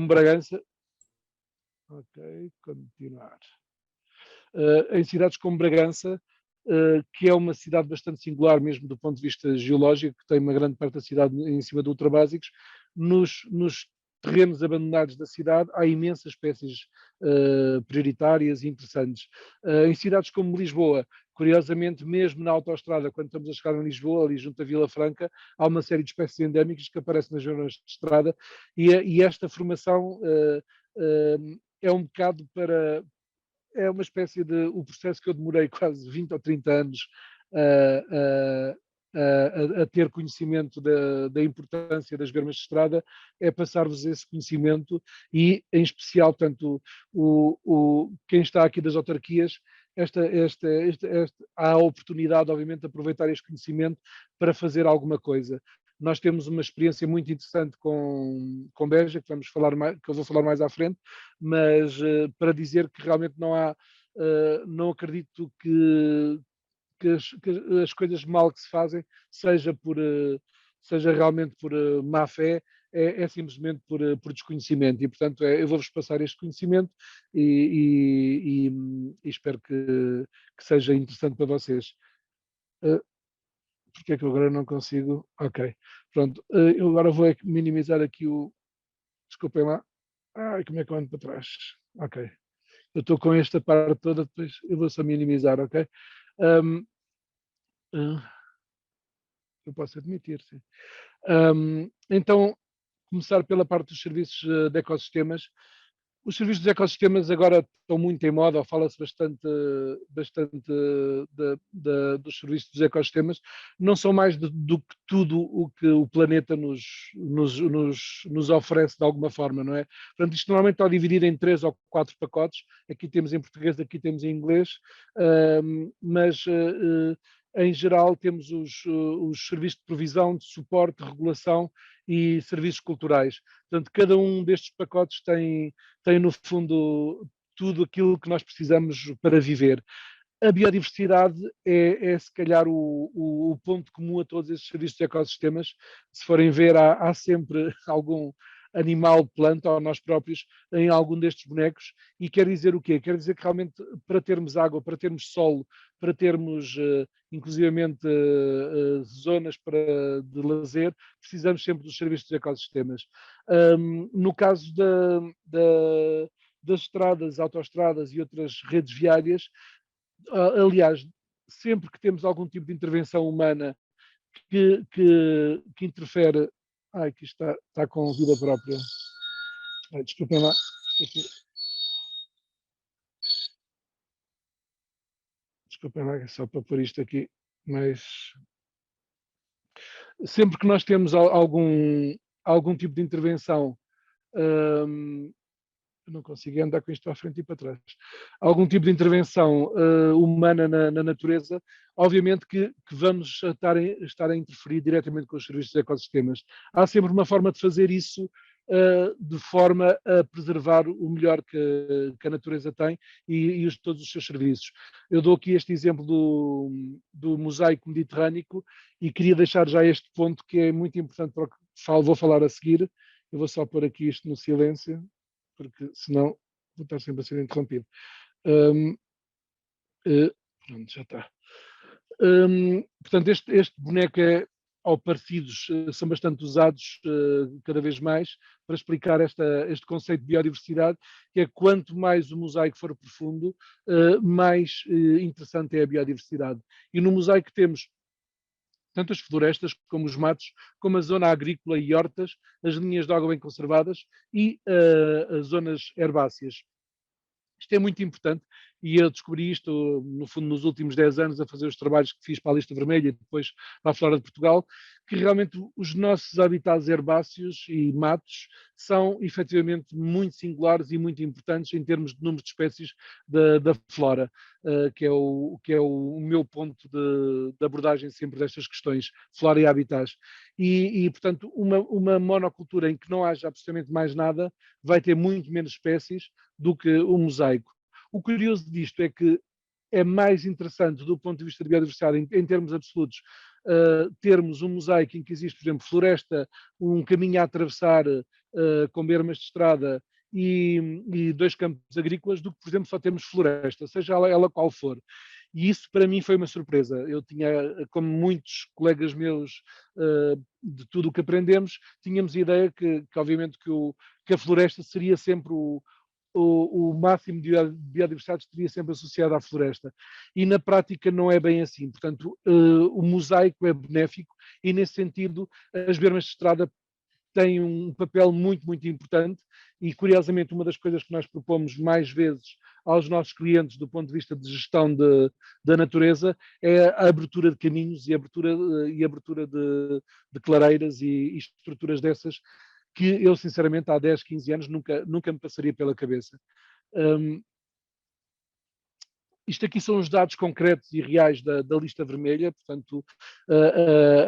como Bragança, ok, continuar. Em cidades como Bragança, que é uma cidade bastante singular mesmo do ponto de vista geológico, que tem uma grande parte da cidade em cima de ultrabásicos, nos terrenos abandonados da cidade há imensas espécies prioritárias e interessantes. Em cidades como Lisboa, curiosamente, mesmo na autoestrada, quando estamos a chegar em Lisboa, ali junto à Vila Franca, há uma série de espécies endémicas que aparecem nas zonas de estrada e esta formação é um bocado para, é uma espécie de o processo que eu demorei quase 20 ou 30 anos a, a ter conhecimento da importância das bermas de estrada, é passar-vos esse conhecimento e, em especial, portanto, quem está aqui das autarquias, há a oportunidade, obviamente, de aproveitar este conhecimento para fazer alguma coisa. Nós temos uma experiência muito interessante com Beja, que eu vou falar mais à frente, mas para dizer que realmente não acredito que as coisas mal que se fazem seja realmente por má fé, é simplesmente por desconhecimento. E, portanto, eu vou-vos passar este conhecimento e espero que seja interessante para vocês. Porque é que eu agora não consigo? Ok, pronto. Eu agora vou minimizar aqui o... Desculpem lá. Ai, como é que eu ando para trás? Ok. Eu estou com esta parte toda, depois eu vou só minimizar, ok? Eu posso admitir, sim. Então, começar pela parte dos serviços de ecossistemas. Os serviços de ecossistemas agora estão muito em moda, fala-se bastante dos serviços dos ecossistemas. Não são mais do que tudo o que o planeta nos oferece de alguma forma, não é? Portanto, isto normalmente está dividido em 3 ou 4 pacotes. Aqui temos em português, aqui temos em inglês, mas em geral temos os serviços de provisão, de suporte, de regulação e serviços culturais. Portanto, cada um destes pacotes tem no fundo tudo aquilo que nós precisamos para viver. A biodiversidade é se calhar o ponto comum a todos esses serviços de ecossistemas. Se forem ver, há sempre algum animal, planta ou nós próprios em algum destes bonecos. E quer dizer o quê? Quer dizer que realmente para termos água, para termos solo, para termos inclusivamente zonas de lazer, precisamos sempre dos serviços de ecossistemas. No caso das estradas, autoestradas e outras redes viárias, aliás, sempre que temos algum tipo de intervenção humana que interfere... Ai, que está com vida própria. Ai, desculpem lá. Desculpem lá, é só para pôr isto aqui. Mas sempre que nós temos algum tipo de intervenção, eu não consigo andar com isto para a frente e para trás, algum tipo de intervenção humana na natureza, obviamente que vamos estar a interferir diretamente com os serviços de ecossistemas. Há sempre uma forma de fazer isso de forma a preservar o melhor que a natureza tem e todos os seus serviços. Eu dou aqui este exemplo do mosaico mediterrâneo e queria deixar já este ponto que é muito importante para o que vou falar a seguir. Eu vou só pôr aqui isto no silêncio, porque senão vou estar sempre a ser interrompido. Pronto, já está. Portanto, este boneco ou parecidos são bastante usados cada vez mais para explicar este conceito de biodiversidade, que é quanto mais o mosaico for profundo, mais interessante é a biodiversidade. E no mosaico temos tanto as florestas como os matos, como a zona agrícola e hortas, as linhas de água bem conservadas e as zonas herbáceas. Isto é muito importante e eu descobri isto, no fundo, nos últimos 10 anos, a fazer os trabalhos que fiz para a Lista Vermelha e depois para a Flora de Portugal, que realmente os nossos habitats herbáceos e matos são efetivamente muito singulares e muito importantes em termos de número de espécies da flora, que é o meu ponto de abordagem sempre destas questões, flora e habitats. Portanto, uma monocultura em que não haja absolutamente mais nada vai ter muito menos espécies do que o mosaico. O curioso disto é que é mais interessante do ponto de vista de biodiversidade, em termos absolutos, termos um mosaico em que existe, por exemplo, floresta, um caminho a atravessar, com bermas de estrada e 2 campos agrícolas, do que, por exemplo, só termos floresta, seja ela qual for. E isso para mim foi uma surpresa. Eu tinha, como muitos colegas meus, de tudo o que aprendemos, tínhamos a ideia que obviamente, que a floresta seria sempre o máximo de biodiversidade estaria sempre associado à floresta. E na prática não é bem assim. Portanto, o mosaico é benéfico e, nesse sentido, as bermas de estrada têm um papel muito, muito importante e, curiosamente, uma das coisas que nós propomos mais vezes aos nossos clientes do ponto de vista de gestão da natureza é a abertura de caminhos e abertura de clareiras e estruturas dessas que eu, sinceramente, há 10, 15 anos nunca me passaria pela cabeça. Isto aqui são os dados concretos e reais da lista vermelha, portanto,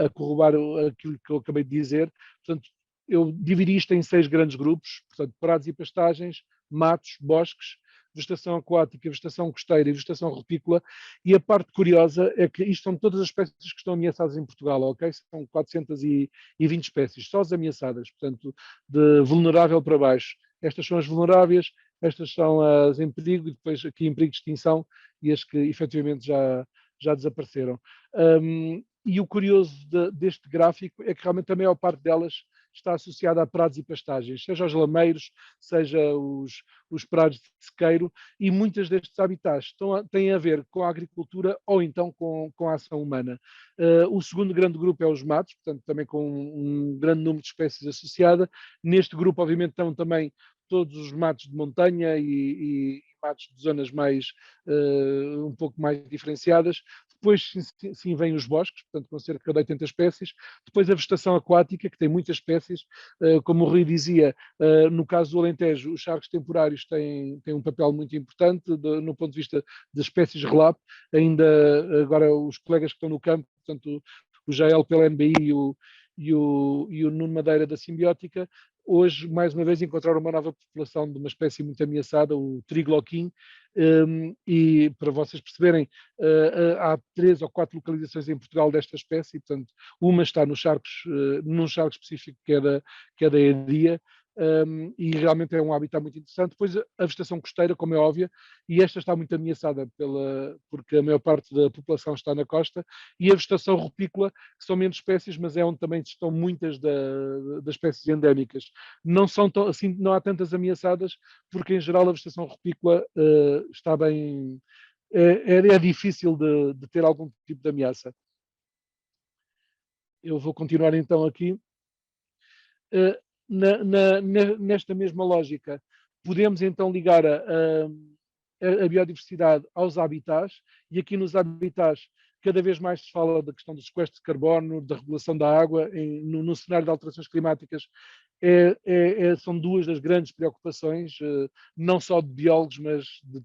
a corroborar aquilo que eu acabei de dizer. Portanto, eu dividi isto em 6 grandes grupos, portanto, prados e pastagens, matos, bosques, vegetação aquática, vegetação costeira e vegetação rupícola, e a parte curiosa é que isto são todas as espécies que estão ameaçadas em Portugal, ok? São 420 espécies, só as ameaçadas, portanto, de vulnerável para baixo. Estas são as vulneráveis, estas são as em perigo e depois aqui em perigo de extinção e as que efetivamente já desapareceram. E o curioso deste gráfico é que realmente a maior parte delas está associada a prados e pastagens, seja os lameiros, seja os prados de sequeiro, e muitas destes habitats têm a ver com a agricultura ou então com a ação humana. O segundo grande grupo é os matos, portanto também com um grande número de espécies associada. Neste grupo, obviamente, estão também todos os matos de montanha e matos de zonas mais um pouco mais diferenciadas. Depois sim vêm os bosques, portanto com cerca de 80 espécies. Depois a vegetação aquática, que tem muitas espécies. Como o Rui dizia, no caso do Alentejo, os charcos temporários têm um papel muito importante no ponto de vista das espécies relapo. Ainda agora os colegas que estão no campo, portanto o Jael pela NBI e o Nuno Madeira da Simbiótica, hoje, mais uma vez, encontraram uma nova população de uma espécie muito ameaçada, o trigloquim, e para vocês perceberem, há 3 ou 4 localizações em Portugal desta espécie, portanto, uma está nos charcos, num charco específico que é da Edia, e realmente é um habitat muito interessante. Depois a vegetação costeira, como é óbvio, e esta está muito ameaçada porque a maior parte da população está na costa, e a vegetação rupícola, que são menos espécies, mas é onde também estão muitas das espécies endémicas. Não são assim, não há tantas ameaçadas, porque em geral a vegetação rupícola está bem, é difícil de ter algum tipo de ameaça. Eu vou continuar então aqui. Nesta mesma lógica, podemos então ligar a biodiversidade aos habitats, e aqui nos habitats cada vez mais se fala da questão do sequestro de carbono, da regulação da água, no cenário de alterações climáticas. São 2 das grandes preocupações, não só de biólogos, mas de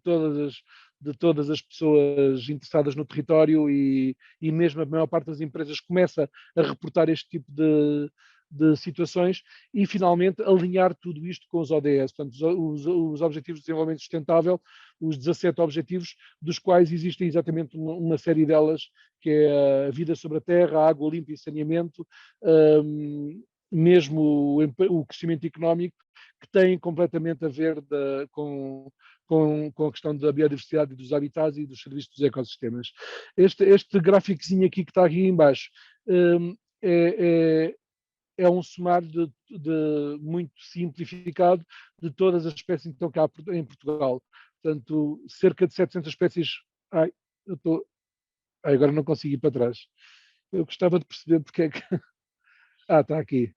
todas as pessoas interessadas no território, e mesmo a maior parte das empresas começa a reportar este tipo de situações, e finalmente alinhar tudo isto com os ODS, portanto os Objetivos de Desenvolvimento Sustentável, os 17 objetivos, dos quais existem exatamente uma série delas, que é a vida sobre a terra, a água limpa e saneamento, mesmo o crescimento económico, que têm completamente a ver com a questão da biodiversidade e dos habitats e dos serviços dos ecossistemas. Este gráficozinho aqui que está aqui em baixo é um sumário muito simplificado de todas as espécies então, que há em Portugal. Portanto, cerca de 700 espécies. Agora não consigo ir para trás. Eu gostava de perceber porque é que. Está aqui.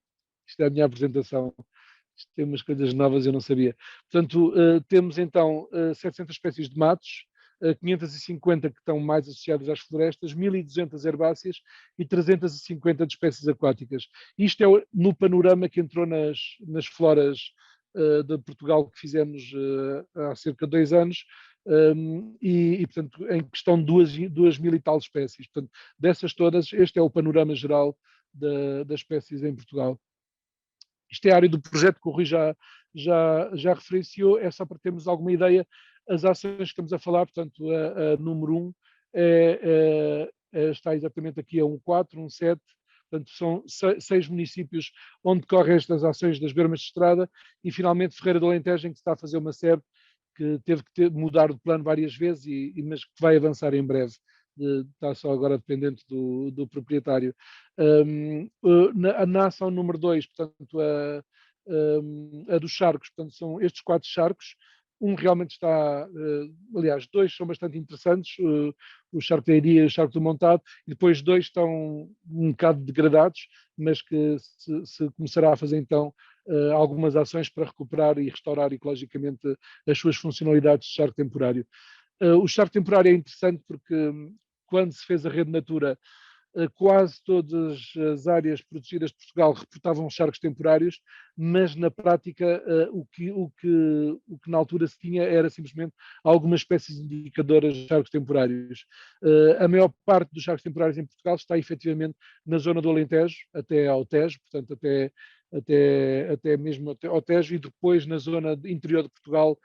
Isto é a minha apresentação. Isto tem umas coisas novas, eu não sabia. Portanto, temos então 700 espécies de matos, 550 que estão mais associadas às florestas, 1.200 herbáceas e 350 de espécies aquáticas. Isto é no panorama que entrou nas floras de Portugal que fizemos há cerca de 2 anos, portanto, em questão de 2.000 e tal espécies. Portanto, dessas todas, este é o panorama geral das espécies em Portugal. Isto é a área do projeto que o Rui já referenciou, é só para termos alguma ideia. As ações que estamos a falar, portanto, a número 1 está exatamente aqui a 1.4, 1.7, Portanto, são 6 municípios onde decorrem estas ações das bermas de estrada e, finalmente, Ferreira do Alentejo, em que se está a fazer uma SEB que teve que mudar de plano várias vezes, mas que vai avançar em breve. Está só agora dependente do proprietário. Na ação número 2, portanto, a dos charcos, portanto, são estes 4 charcos. Um realmente está, aliás, 2 são bastante interessantes, o charco da Iria e o charco do Montado, e depois 2 estão um bocado degradados, mas que se começará a fazer então algumas ações para recuperar e restaurar ecologicamente as suas funcionalidades de charco temporário. O charco temporário é interessante porque quando se fez a rede Natura, quase todas as áreas protegidas de Portugal reportavam charcos temporários, mas na prática o que na altura se tinha era simplesmente algumas espécies indicadoras de charcos temporários. A maior parte dos charcos temporários em Portugal está efetivamente na zona do Alentejo, até ao Tejo, portanto até mesmo ao Tejo, e depois na zona interior de Portugal,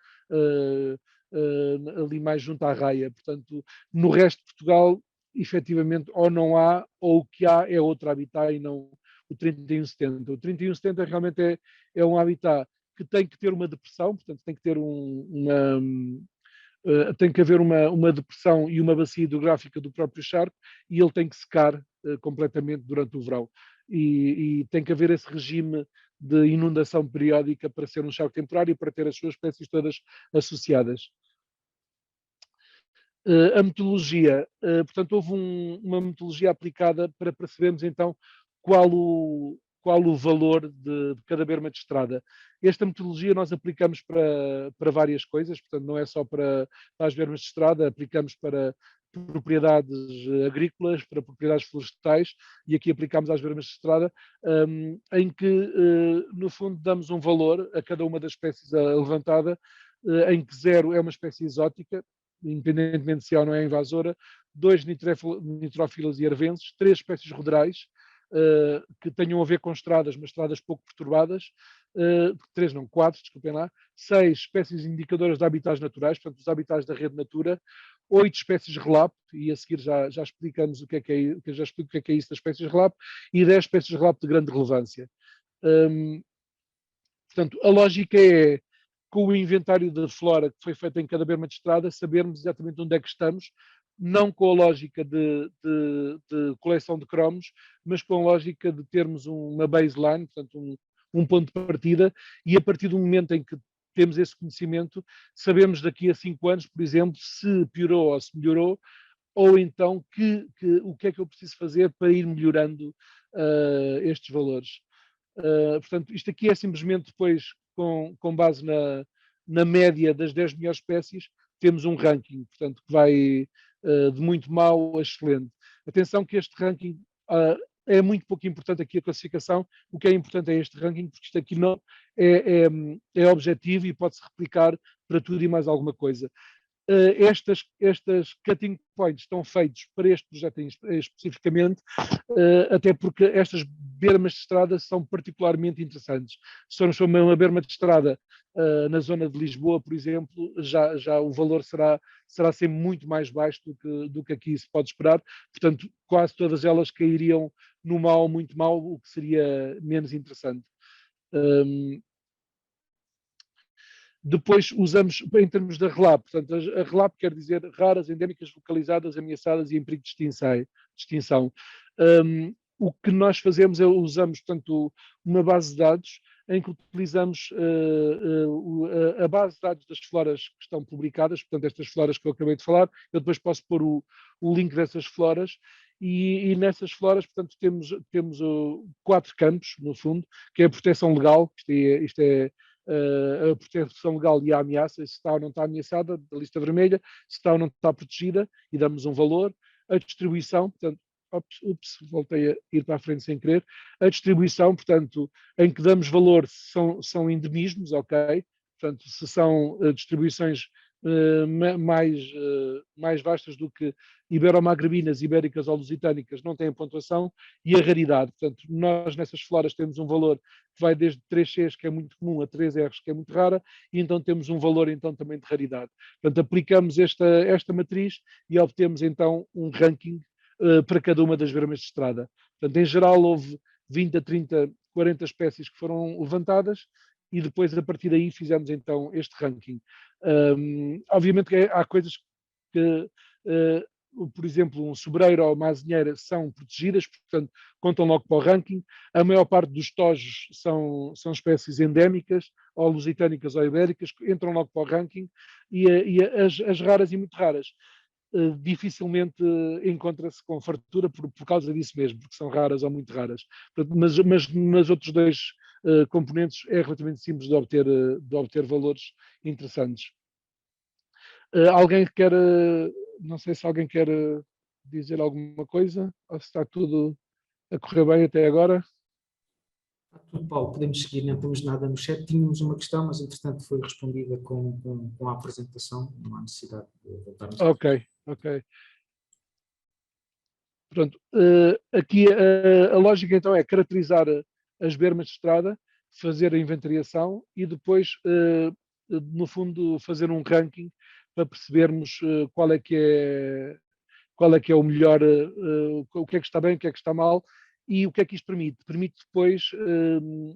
ali mais junto à Raia. Portanto, no resto de Portugal, efetivamente, ou não há, ou o que há é outro habitat e não o 3170. O 3170 realmente é um habitat que tem que ter uma depressão, portanto, tem que ter tem que haver uma depressão e uma bacia hidrográfica do próprio charco, e ele tem que secar completamente durante o verão. E tem que haver esse regime de inundação periódica para ser um charco temporário e para ter as suas espécies todas associadas. A metodologia, portanto, houve uma metodologia aplicada para percebermos então qual o valor de cada berma de estrada. Esta metodologia nós aplicamos para várias coisas, portanto, não é só para as bermas de estrada, aplicamos para propriedades agrícolas, para propriedades florestais, e aqui aplicamos às bermas de estrada, em que, no fundo, damos um valor a cada uma das espécies levantada, em que 0 é uma espécie exótica, independentemente se é ou não é invasora, 2 nitrófilas e arvenses, 3 espécies ruderais, que tenham a ver com estradas, mas estradas pouco perturbadas, 3 não, 4, desculpem lá, 6 espécies indicadoras de habitats naturais, portanto, os habitats da rede Natura, 8 espécies relapo, e a seguir já explicamos o que já explico o que é isso das espécies relapo, e 10 espécies relapo de grande relevância. Portanto, a lógica é, com o inventário da flora que foi feito em cada berma de estrada, sabermos exatamente onde é que estamos, não com a lógica de coleção de cromos, mas com a lógica de termos uma baseline, portanto um ponto de partida, e a partir do momento em que temos esse conhecimento, sabemos daqui a 5 anos, por exemplo, se piorou ou se melhorou, ou então o que é que eu preciso fazer para ir melhorando estes valores. Portanto, isto aqui é simplesmente depois, com base na média das 10 melhores espécies, temos um ranking, portanto, que vai de muito mau a excelente. Atenção que este ranking é muito pouco importante aqui a classificação, o que é importante é este ranking, porque isto aqui não é objetivo e pode-se replicar para tudo e mais alguma coisa. Estas cutting points estão feitos para este projeto especificamente, até porque estas bermas de estrada são particularmente interessantes. Se formos para uma berma de estrada na zona de Lisboa, por exemplo, já o valor será sempre muito mais baixo do que aqui se pode esperar. Portanto, quase todas elas cairiam no mau, muito mau, o que seria menos interessante. Depois usamos, em termos da RELAP, portanto, a RELAP quer dizer raras, endémicas, localizadas, ameaçadas e em perigo de extinção. O que nós fazemos é usamos, portanto, uma base de dados em que utilizamos a base de dados das floras que estão publicadas, portanto, estas floras que eu acabei de falar, eu depois posso pôr o link dessas floras, e nessas floras, portanto, temos 4 campos, no fundo, que é a proteção legal, isto é a proteção legal e a ameaça, se está ou não está ameaçada, da lista vermelha, se está ou não está protegida, e damos um valor. A distribuição, portanto, voltei a ir para a frente sem querer. A distribuição, portanto, em que damos valor, são endemismos, ok? Portanto, se são distribuições mais vastas do que ibero-magrebinas, ibéricas ou lusitânicas, não têm pontuação, e a raridade. Portanto, nós nessas floras temos um valor que vai desde 3Cs, que é muito comum, a 3Rs, que é muito rara, e então temos um valor então também de raridade. Portanto, aplicamos esta matriz e obtemos então um ranking para cada uma das bermas de estrada. Portanto, em geral, houve 20 a 30, 40 espécies que foram levantadas e depois, a partir daí, fizemos então este ranking. Obviamente que há coisas que, por exemplo, um sobreiro ou uma azinheira são protegidas, portanto, contam logo para o ranking. A maior parte dos tojos são espécies endémicas, ou lusitânicas ou ibéricas, que entram logo para o ranking, e as raras e muito raras dificilmente encontra-se com fartura por causa disso mesmo, porque são raras ou muito raras. Mas nos outros dois componentes é relativamente simples de obter valores interessantes. Alguém quer, não sei se alguém quer dizer alguma coisa, ou se está tudo a correr bem até agora. Tudo, Paulo, podemos seguir, não temos nada no chat. Tínhamos uma questão, mas entretanto foi respondida com a apresentação, não há necessidade de voltarmos. Ok. Pronto, aqui a lógica então é caracterizar as bermas de estrada, fazer a inventariação e depois, no fundo, fazer um ranking para percebermos qual é que é o melhor, o que é que está bem, o que é que está mal e o que é que isto permite. Permite depois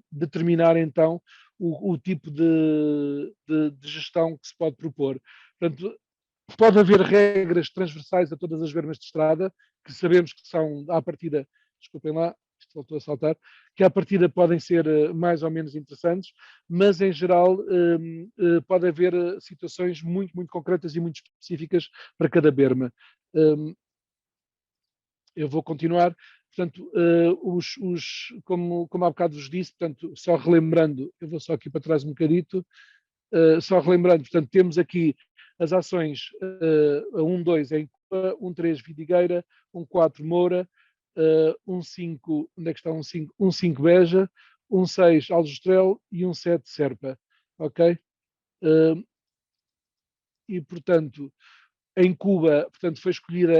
determinar então o tipo de gestão que se pode propor. Portanto, pode haver regras transversais a todas as bermas de estrada, que sabemos que são, à partida, desculpem lá, isto voltou a saltar, que à partida podem ser mais ou menos interessantes, mas em geral pode haver situações muito, muito concretas e muito específicas para cada berma. Eu vou continuar. Portanto, como há bocado vos disse, portanto, só relembrando, eu vou só aqui para trás um bocadito, só relembrando, portanto, temos aqui as ações a 1-2 em Cuba, 1-3 Vidigueira, 1-4 Moura, 1-5, onde é que está 1-5? 1-5 Beja, 1-6 Aljustrel e 1-7 Serpa, ok? E, portanto, em Cuba, portanto, foi escolhida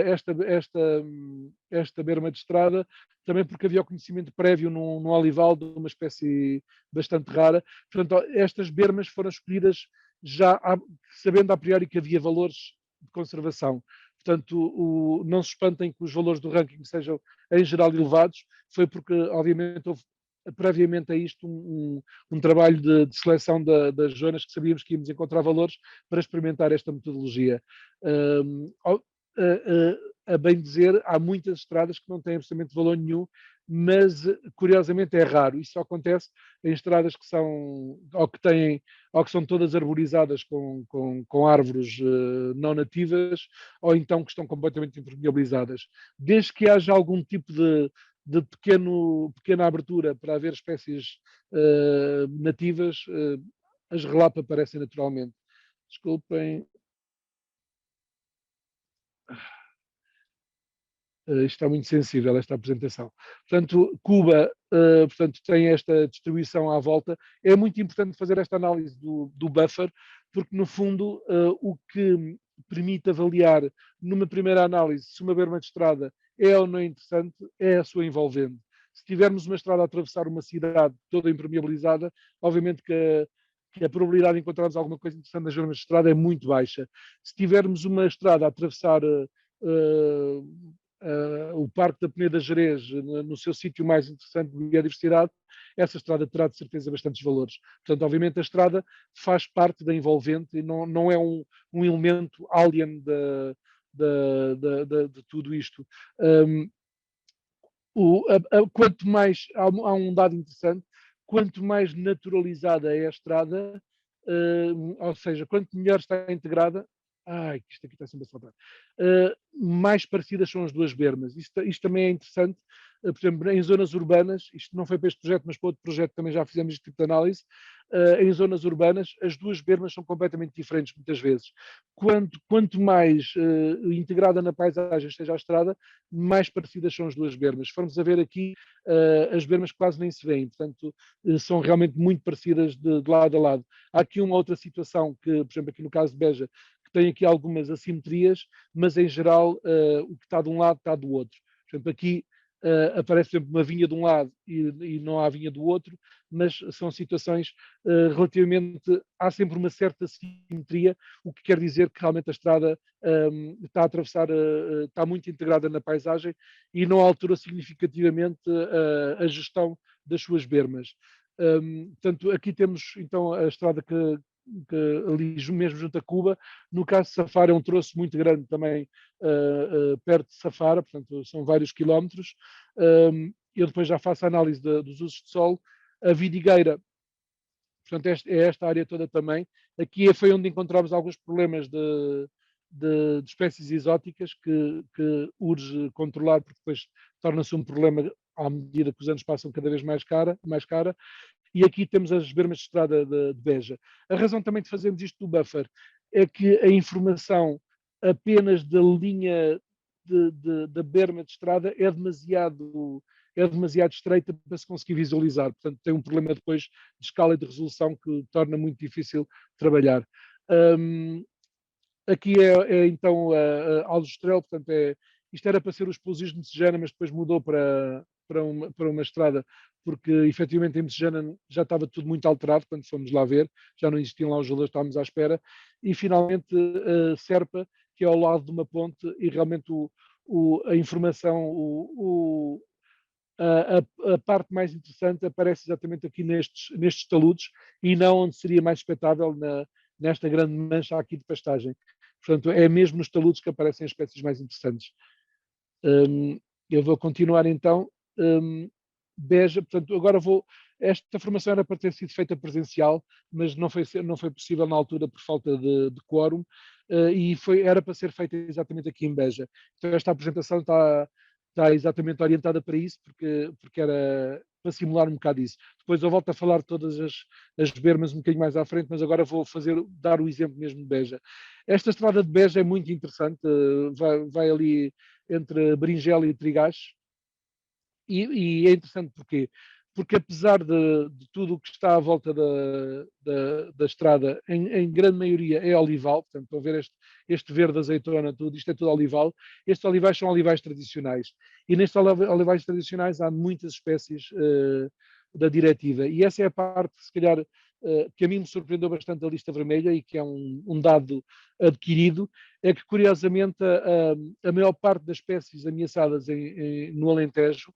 esta berma de estrada, também porque havia o conhecimento prévio num olival de uma espécie bastante rara. Portanto, estas bermas foram escolhidas já sabendo a priori que havia valores de conservação. Portanto, não se espantem que os valores do ranking sejam, em geral, elevados, foi porque, obviamente, houve previamente a isto um trabalho de seleção das zonas que sabíamos que íamos encontrar valores para experimentar esta metodologia. A bem dizer, há muitas estradas que não têm absolutamente valor nenhum, mas curiosamente é raro. Isso só acontece em estradas que são ou que são todas arborizadas com árvores não nativas, ou então que estão completamente impermeabilizadas. Desde que haja algum tipo de pequena abertura para haver espécies nativas, as relapa aparecem naturalmente. Desculpem. Isto está muito sensível, esta apresentação. Portanto, Cuba portanto, tem esta distribuição à volta. É muito importante fazer esta análise do buffer, porque, no fundo, o que permite avaliar, numa primeira análise, se uma berma de estrada é ou não interessante, é a sua envolvente. Se tivermos uma estrada a atravessar uma cidade toda impermeabilizada, obviamente que a probabilidade de encontrarmos alguma coisa interessante nas bermas de estrada é muito baixa. Se tivermos uma estrada a atravessar o Parque da Peneda Gerês no seu sítio mais interessante de biodiversidade, essa estrada terá de certeza bastantes valores. Portanto, obviamente a estrada faz parte da envolvente e não é um elemento alien de tudo isto. Quanto mais, há um dado interessante, quanto mais naturalizada é a estrada, ou seja, quanto melhor está integrada, isto aqui está sempre a saltar. Mais parecidas são as duas bermas. Isto também é interessante. Por exemplo, em zonas urbanas, isto não foi para este projeto, mas para outro projeto também já fizemos este tipo de análise. Em zonas urbanas, as duas bermas são completamente diferentes, muitas vezes. Quanto mais integrada na paisagem esteja a estrada, mais parecidas são as duas bermas. Se formos a ver aqui, as bermas quase nem se veem, portanto, são realmente muito parecidas de lado a lado. Há aqui uma outra situação que, por exemplo, aqui no caso de Beja, que tem aqui algumas assimetrias, mas em geral o que está de um lado está do outro. Por exemplo, aqui aparece sempre uma vinha de um lado e não há vinha do outro, mas são situações relativamente, há sempre uma certa simetria, o que quer dizer que realmente a estrada está a atravessar, está muito integrada na paisagem e não altura significativamente a gestão das suas bermas. Portanto, aqui temos então a estrada que ali mesmo junto a Cuba. No caso de Safara é um troço muito grande também, perto de Safara, portanto são vários quilómetros. Eu depois já faço a análise dos usos de solo. A vidigueira, portanto é esta área toda também. Aqui foi onde encontramos alguns problemas de espécies exóticas que urge controlar, porque depois torna-se um problema à medida que os anos passam cada vez mais cara. E aqui temos as bermas de estrada de Beja. A razão também de fazermos isto do buffer é que a informação apenas da linha da berma de estrada é demasiado estreita para se conseguir visualizar. Portanto, tem um problema depois de escala e de resolução que torna muito difícil trabalhar. Aqui então a Aljustrel, portanto, isto era para ser os pousos de Messejana, mas depois mudou para uma estrada, porque efetivamente em Messejana já estava tudo muito alterado quando fomos lá ver, já não existiam lá os roladores, estávamos à espera, e finalmente Serpa, que é ao lado de uma ponte, e realmente a informação, a parte mais interessante aparece exatamente aqui nestes taludes e não onde seria mais expectável nesta grande mancha aqui de pastagem. Portanto, é mesmo nos taludes que aparecem as espécies mais interessantes. Eu vou continuar então. Beja, portanto, agora vou. Esta formação era para ter sido feita presencial, mas não foi possível na altura por falta de quórum, e era para ser feita exatamente aqui em Beja. Então, esta apresentação está exatamente orientada para isso, porque era para simular um bocado isso. Depois eu volto a falar de todas as bermas um bocadinho mais à frente, mas agora vou dar o exemplo mesmo de Beja. Esta estrada de Beja é muito interessante, vai ali entre Berinjela e Trigás, e é interessante porquê? Porque apesar de tudo o que está à volta da estrada, em grande maioria é olival, portanto, estão a ver este verde azeitona, tudo, isto é tudo olival. Estes olivais são olivais tradicionais. E nestes olivais tradicionais há muitas espécies da diretiva. E essa é a parte, se calhar, que a mim me surpreendeu bastante da lista vermelha e que é um dado adquirido, é que, curiosamente, a maior parte das espécies ameaçadas no Alentejo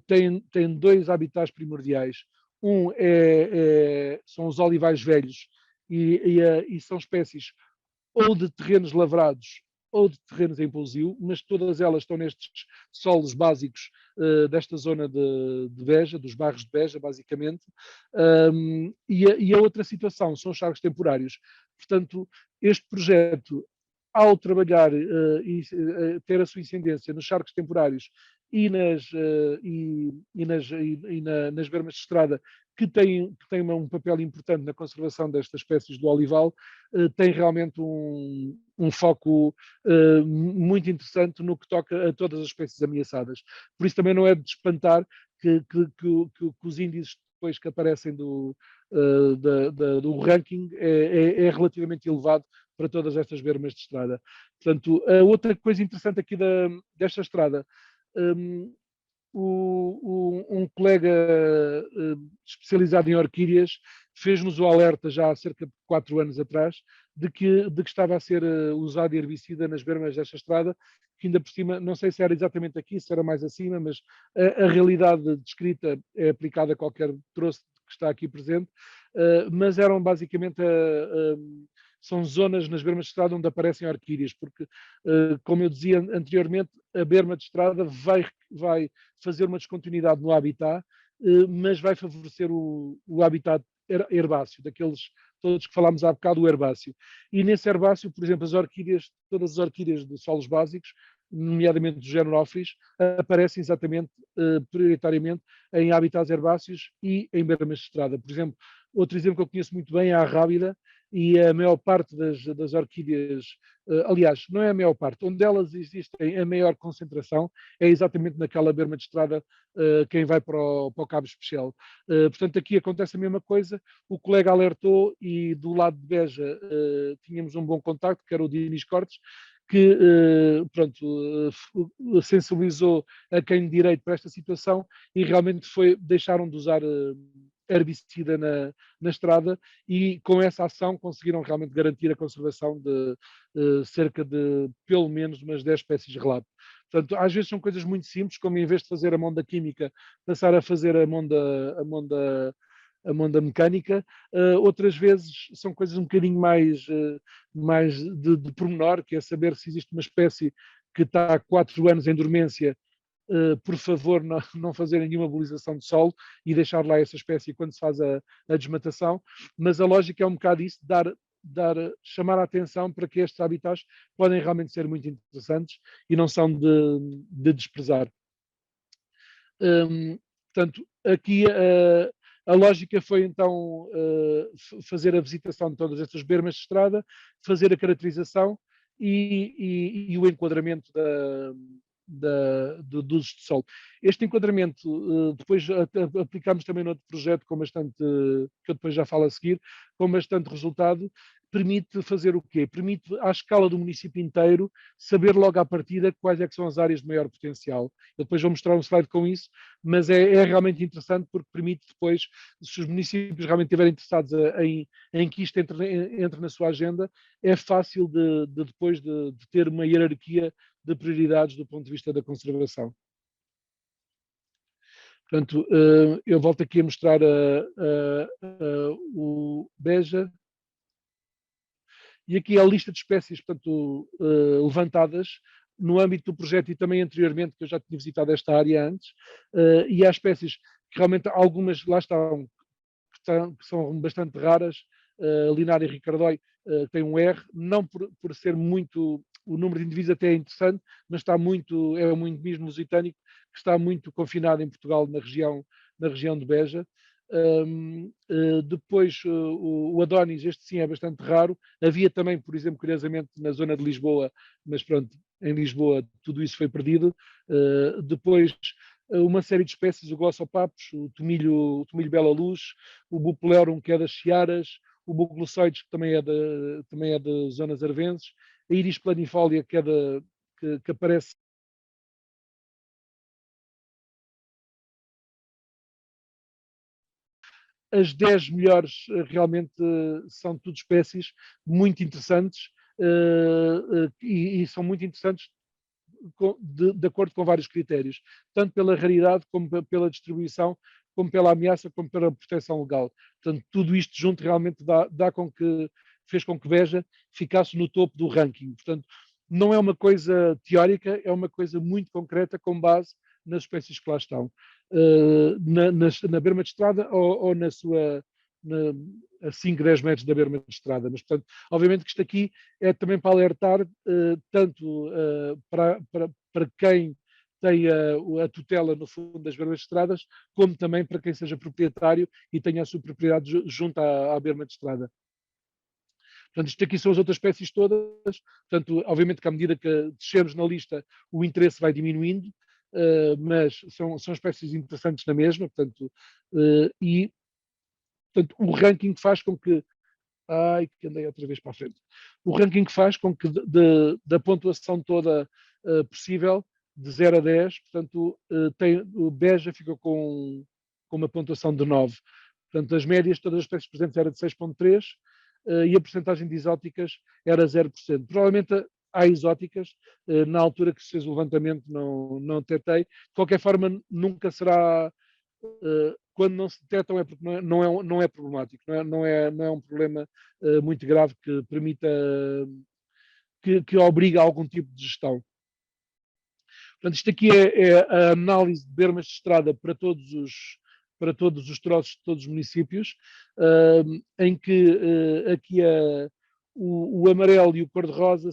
tem dois habitats primordiais. Um são os olivais velhos e são espécies ou de terrenos lavrados ou de terrenos em pousio, mas todas elas estão nestes solos básicos desta zona de Beja, dos bairros de Beja, basicamente. E a outra situação são os charcos temporários. Portanto, este projeto, ao trabalhar e ter a sua incidência nos charcos temporários e nas bermas de estrada, que têm um papel importante na conservação destas espécies do olival, tem realmente um foco muito interessante no que toca a todas as espécies ameaçadas. Por isso também não é de espantar que os índices depois que aparecem do ranking é relativamente elevado para todas estas bermas de estrada. Portanto, a outra coisa interessante aqui desta estrada, um colega especializado em orquídeas fez-nos o alerta já há cerca de 4 anos atrás de que estava a ser usado herbicida nas bermas desta estrada, que ainda por cima, não sei se era exatamente aqui, se era mais acima, mas a realidade descrita é aplicada a qualquer troço que está aqui presente, mas eram basicamente são zonas nas bermas de estrada onde aparecem orquídeas, porque, como eu dizia anteriormente, a berma de estrada vai fazer uma descontinuidade no habitat, mas vai favorecer o habitat herbáceo, daqueles todos que falámos há bocado, o herbáceo. E nesse herbáceo, por exemplo, todas as orquídeas de solos básicos, nomeadamente do género Ophrys, aparecem exatamente, prioritariamente, em habitats herbáceos e em bermas de estrada. Por exemplo, outro exemplo que eu conheço muito bem é a rábida, e a maior parte das orquídeas, aliás, não é a maior parte, onde elas existem a maior concentração é exatamente naquela berma de estrada, quem vai para o Cabo Especial. Portanto, aqui acontece a mesma coisa, o colega alertou e do lado de Beja tínhamos um bom contacto, que era o Dinis Cortes, que pronto, sensibilizou a quem de direito para esta situação e realmente deixaram de usar herbicida na estrada e com essa ação conseguiram realmente garantir a conservação de cerca de pelo menos umas 10 espécies de relato. Portanto, às vezes são coisas muito simples, como em vez de fazer a monda química, passar a fazer a monda mecânica. Outras vezes são coisas um bocadinho mais de pormenor, que é saber se existe uma espécie que está há 4 anos em dormência. Por favor, não fazer nenhuma mobilização de solo e deixar lá essa espécie quando se faz a desmatação, mas a lógica é um bocado isso, chamar a atenção para que estes habitats podem realmente ser muito interessantes e não são de desprezar. Portanto, aqui a lógica foi então fazer a visitação de todas estas bermas de estrada, fazer a caracterização e o enquadramento dos usos de solo. Este enquadramento depois aplicámos também noutro projeto com bastante, que eu depois já falo a seguir, com bastante resultado. Permite fazer o quê? Permite, à escala do município inteiro, saber logo à partida quais é que são as áreas de maior potencial. Eu depois vou mostrar um slide com isso, mas é realmente interessante porque permite depois, se os municípios realmente estiverem interessados em que isto entre na sua agenda, é fácil depois de ter uma hierarquia de prioridades do ponto de vista da conservação. Portanto, eu volto aqui a mostrar o Beja. E aqui é a lista de espécies, portanto, levantadas no âmbito do projeto e também anteriormente, que eu já tinha visitado esta área antes, e há espécies que realmente algumas lá estão, que são bastante raras. Linária ricardoi tem um R, não por ser muito, o número de indivíduos até é interessante, mas é um endemismo lusitânico que está muito confinado em Portugal, na região de Beja. Depois o Adonis, este sim é bastante raro. Havia também, por exemplo, curiosamente, na zona de Lisboa, mas pronto, em Lisboa tudo isso foi perdido. Depois uma série de espécies, o Glossopapos, o tomilho Bela Luz, o Bupulerum, que é das Searas, o Buglossoides, que também é de zonas arvenses, a Iris planifolia, que aparece as 10 melhores realmente são tudo espécies muito interessantes e são muito interessantes de acordo com vários critérios, tanto pela raridade, como pela distribuição, como pela ameaça, como pela proteção legal. Portanto, tudo isto junto realmente fez com que Beja ficasse no topo do ranking. Portanto, não é uma coisa teórica, é uma coisa muito concreta com base nas espécies que lá estão. Na berma de estrada ou na sua a 5, 10 metros da berma de estrada. Mas, portanto, obviamente que isto aqui é também para alertar tanto para quem tem a tutela, no fundo, das bermas de estradas, como também para quem seja proprietário e tenha a sua propriedade junto à berma de estrada. Portanto, isto aqui são as outras espécies todas. Portanto, obviamente que à medida que descemos na lista, o interesse vai diminuindo, mas são espécies interessantes na mesma. Portanto, portanto, o ranking faz com que que andei outra vez para a frente. O ranking faz com que da pontuação toda possível, de 0 a 10, portanto, o Beja ficou com uma pontuação de 9. Portanto, as médias, todas as espécies presentes era de 6,3 e a percentagem de exóticas era 0%. Provavelmente há exóticas, na altura que se fez o levantamento não detectei. De qualquer forma, nunca será quando não se detectam é porque não é problemático, não é um problema muito grave que permita, que obriga a algum tipo de gestão. Portanto, isto aqui é a análise de bermas de estrada para todos os troços de todos os municípios, em que aqui o amarelo e o cor-de-rosa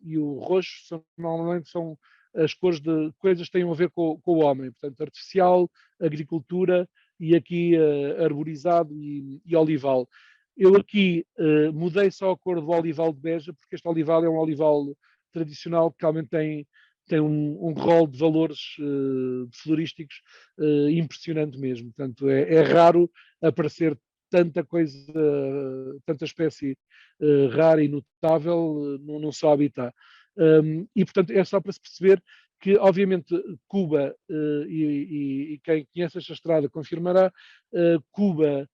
e o roxo normalmente são as cores de coisas que têm a ver com o homem, portanto, artificial, agricultura e aqui arborizado e olival. Eu aqui mudei só a cor do olival de Beja, porque este olival é um olival tradicional que realmente tem um rol de valores florísticos impressionante mesmo. Portanto, é raro aparecer tanta espécie rara e notável num só habitat. E, portanto, é só para se perceber que, obviamente, Cuba, e quem conhece esta estrada confirmará, Cuba,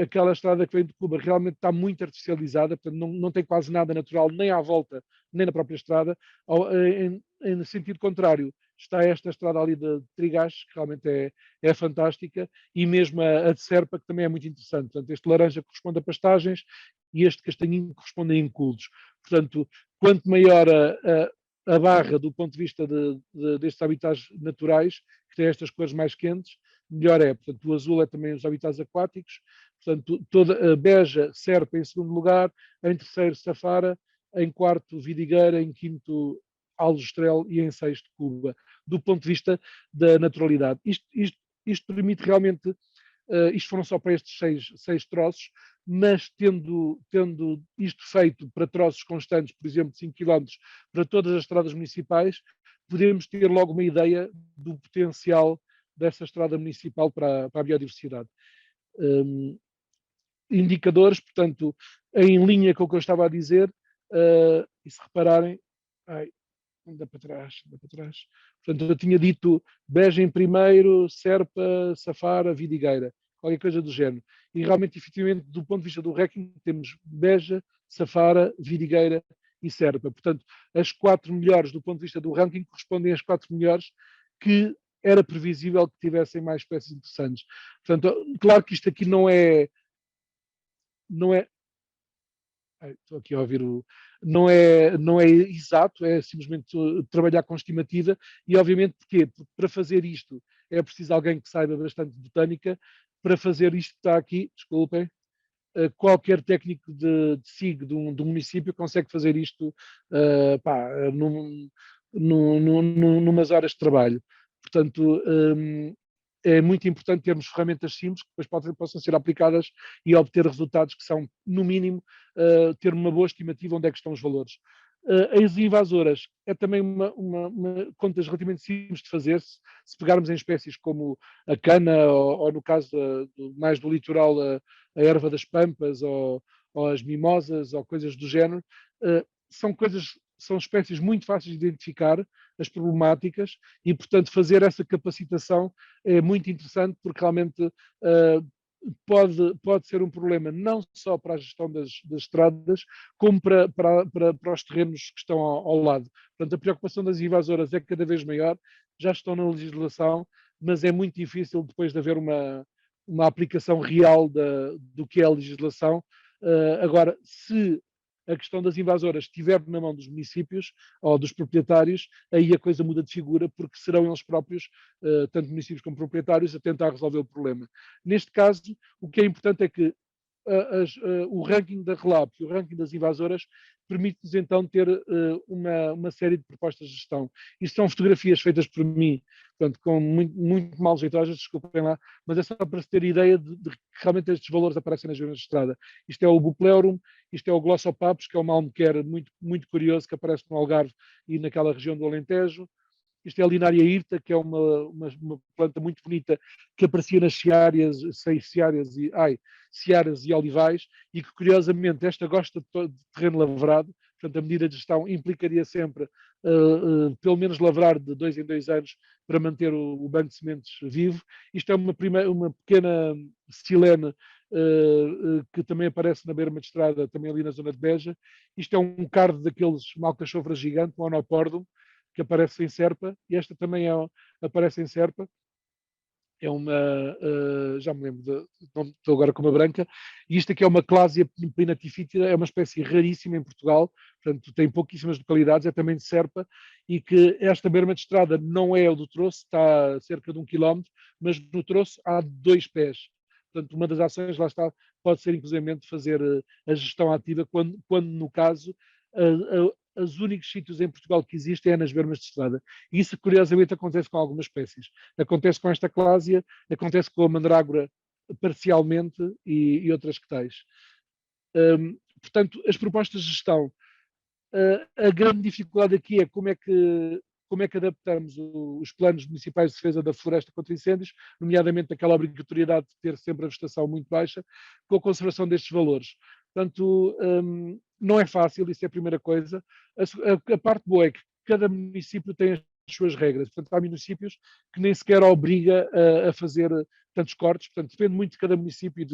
aquela estrada que vem de Cuba, realmente está muito artificializada, portanto, não tem quase nada natural, nem à volta, nem na própria estrada. Em sentido contrário, está esta estrada ali de Trigás, que realmente é fantástica, e mesmo a de Serpa, que também é muito interessante. Portanto, este laranja corresponde a pastagens e este castanhinho corresponde a incultos. Portanto, quanto maior a barra do ponto de vista destes habitats naturais, que têm estas cores mais quentes, melhor é. Portanto, o azul é também os habitats aquáticos. Portanto, toda a Beja, Serpa em segundo lugar, em terceiro Safara, em quarto Vidigueira, em quinto Aljustrel e em sexto Cuba, do ponto de vista da naturalidade. Isto permite realmente, isto foram só para estes seis troços, mas tendo isto feito para troços constantes, por exemplo, de 5 km, para todas as estradas municipais, podemos ter logo uma ideia do potencial dessa estrada municipal para a biodiversidade. Indicadores, portanto, em linha com o que eu estava a dizer, e se repararem, anda para trás. Portanto, eu tinha dito Beja em primeiro, Serpa, Safara, Vidigueira, qualquer coisa do género. E realmente, efetivamente, do ponto de vista do ranking, temos Beja, Safara, Vidigueira e Serpa. Portanto, as 4 melhores do ponto de vista do ranking correspondem às 4 melhores que era previsível que tivessem mais espécies interessantes. Portanto, claro que isto aqui não é. Estou aqui a ouvir não é exato, é simplesmente trabalhar com estimativa e obviamente porquê? Porque para fazer isto é preciso alguém que saiba bastante de botânica, para fazer isto que está aqui, desculpem, qualquer técnico de SIG de um município consegue fazer isto numas horas de trabalho. Portanto, é muito importante termos ferramentas simples que depois possam ser aplicadas e obter resultados que são, no mínimo, ter uma boa estimativa onde é que estão os valores. As invasoras é também uma contas relativamente simples de fazer, se pegarmos em espécies como a cana, ou no caso mais do litoral, a erva das pampas, ou as mimosas, ou coisas do género, são espécies muito fáceis de identificar, as problemáticas, e, portanto, fazer essa capacitação é muito interessante, porque realmente pode ser um problema não só para a gestão das estradas, como para os terrenos que estão ao lado. Portanto, a preocupação das invasoras é cada vez maior, já estão na legislação, mas é muito difícil depois de haver uma aplicação real do que é a legislação. Agora, se a questão das invasoras estiver na mão dos municípios ou dos proprietários, aí a coisa muda de figura, porque serão eles próprios, tanto municípios como proprietários, a tentar resolver o problema. Neste caso, o que é importante é que o ranking da RELAP e o ranking das invasoras permite-nos então ter uma série de propostas de gestão. Isto são fotografias feitas por mim, portanto, com muito mal jeitosas, desculpem lá, mas é só para se ter ideia de que realmente estes valores aparecem nas zonas de estrada. Isto é o Bupleurum, isto é o Glossopapos, que é uma almequer muito curioso, que aparece no Algarve e naquela região do Alentejo. Isto é a Linária hirta, que é uma planta muito bonita que aparecia nas searas e olivais, e que, curiosamente, esta gosta de terreno lavrado. Portanto, a medida de gestão implicaria sempre, pelo menos, lavrar de 2 em 2 anos para manter o banco de sementes vivo. Isto é uma pequena silene que também aparece na beira de estrada, também ali na zona de Beja. Isto é um cardo daqueles malcachofras gigante, um Onopordum, que aparece em Serpa, e esta também aparece em Serpa. É uma, já me lembro, estou agora com uma branca, e isto aqui é uma Clásia pinatifítida, é uma espécie raríssima em Portugal, portanto tem pouquíssimas localidades, é também de Serpa, e que esta berma de estrada não é o do troço, está a cerca de 1 km, mas no troço há 2 pés. Portanto, uma das ações, lá está, pode ser inclusivamente fazer a gestão ativa, quando no caso, os únicos sítios em Portugal que existem é nas bermas de estrada. E isso, curiosamente, acontece com algumas espécies. Acontece com esta clásia, acontece com a mandrágora parcialmente e outras que tais. Portanto, as propostas de gestão, a grande dificuldade aqui é como é que adaptamos os planos municipais de defesa da floresta contra incêndios, nomeadamente aquela obrigatoriedade de ter sempre a vegetação muito baixa, com a conservação destes valores. Portanto, não é fácil, isso é a primeira coisa. A parte boa é que cada município tem as suas regras. Portanto, há municípios que nem sequer obriga a fazer tantos cortes. Portanto, depende muito de cada município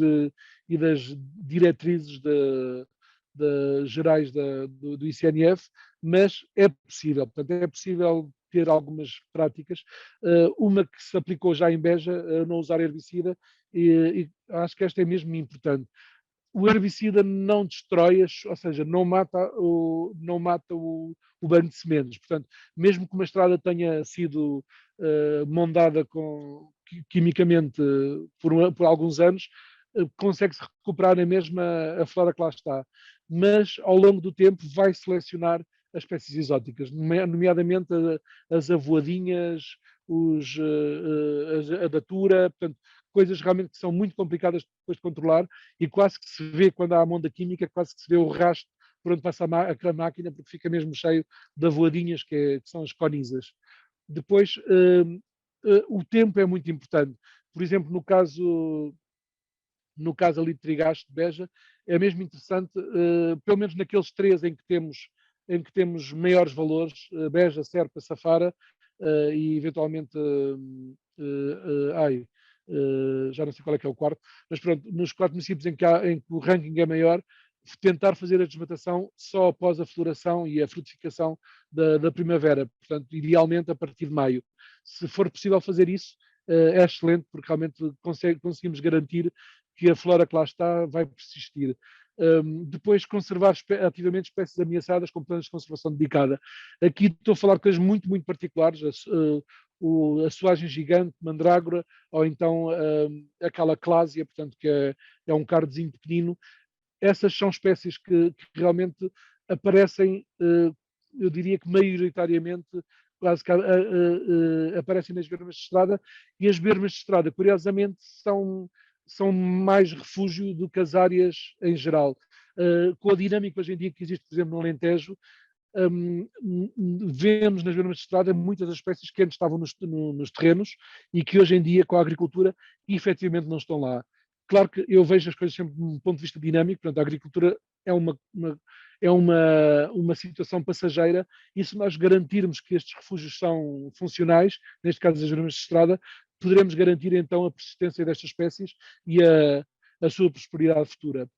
e das diretrizes gerais do ICNF, mas é possível. Portanto, é possível ter algumas práticas. Uma que se aplicou já em Beja, não usar herbicida, e acho que esta é mesmo importante. O herbicida não destrói, ou seja, não mata o banco de sementes. Portanto, mesmo que uma estrada tenha sido mondada quimicamente por alguns anos, consegue-se recuperar na mesma a flora que lá está. Mas, ao longo do tempo, vai selecionar as espécies exóticas, nomeadamente as avoadinhas, a datura, portanto, coisas realmente que são muito complicadas depois de controlar e quase que se vê, quando há a monda química, quase que se vê o rastro por onde passa a máquina, porque fica mesmo cheio de avoadinhas, que são as conisas. Depois, o tempo é muito importante. Por exemplo, no caso ali de Trigacho de Beja, é mesmo interessante, pelo menos naqueles três em que temos maiores valores, Beja, Serpa, Safara, e eventualmente, já não sei qual é que é o quarto, mas pronto, nos 4 municípios em que o ranking é maior, tentar fazer a desmatação só após a floração e a frutificação da primavera, portanto, idealmente a partir de maio. Se for possível fazer isso, é excelente, porque realmente conseguimos garantir que a flora que lá está vai persistir. Depois, conservar ativamente espécies ameaçadas com planos de conservação dedicada. Aqui estou a falar de coisas muito, muito particulares, a soagem gigante, mandrágora, ou então aquela clásia, portanto, que é um cardozinho pequenino. Essas são espécies que realmente aparecem, eu diria que maioritariamente, quase que aparecem nas bermas de estrada, e as bermas de estrada, curiosamente, são mais refúgio do que as áreas em geral. Com a dinâmica hoje em dia que existe, por exemplo, no Alentejo, vemos nas bermas de estrada muitas das espécies que antes estavam nos terrenos e que hoje em dia, com a agricultura, efetivamente não estão lá. Claro que eu vejo as coisas sempre de um ponto de vista dinâmico, portanto, a agricultura é uma situação passageira, e se nós garantirmos que estes refúgios são funcionais, neste caso as bermas de estrada, poderemos garantir então a persistência destas espécies e a sua prosperidade futura.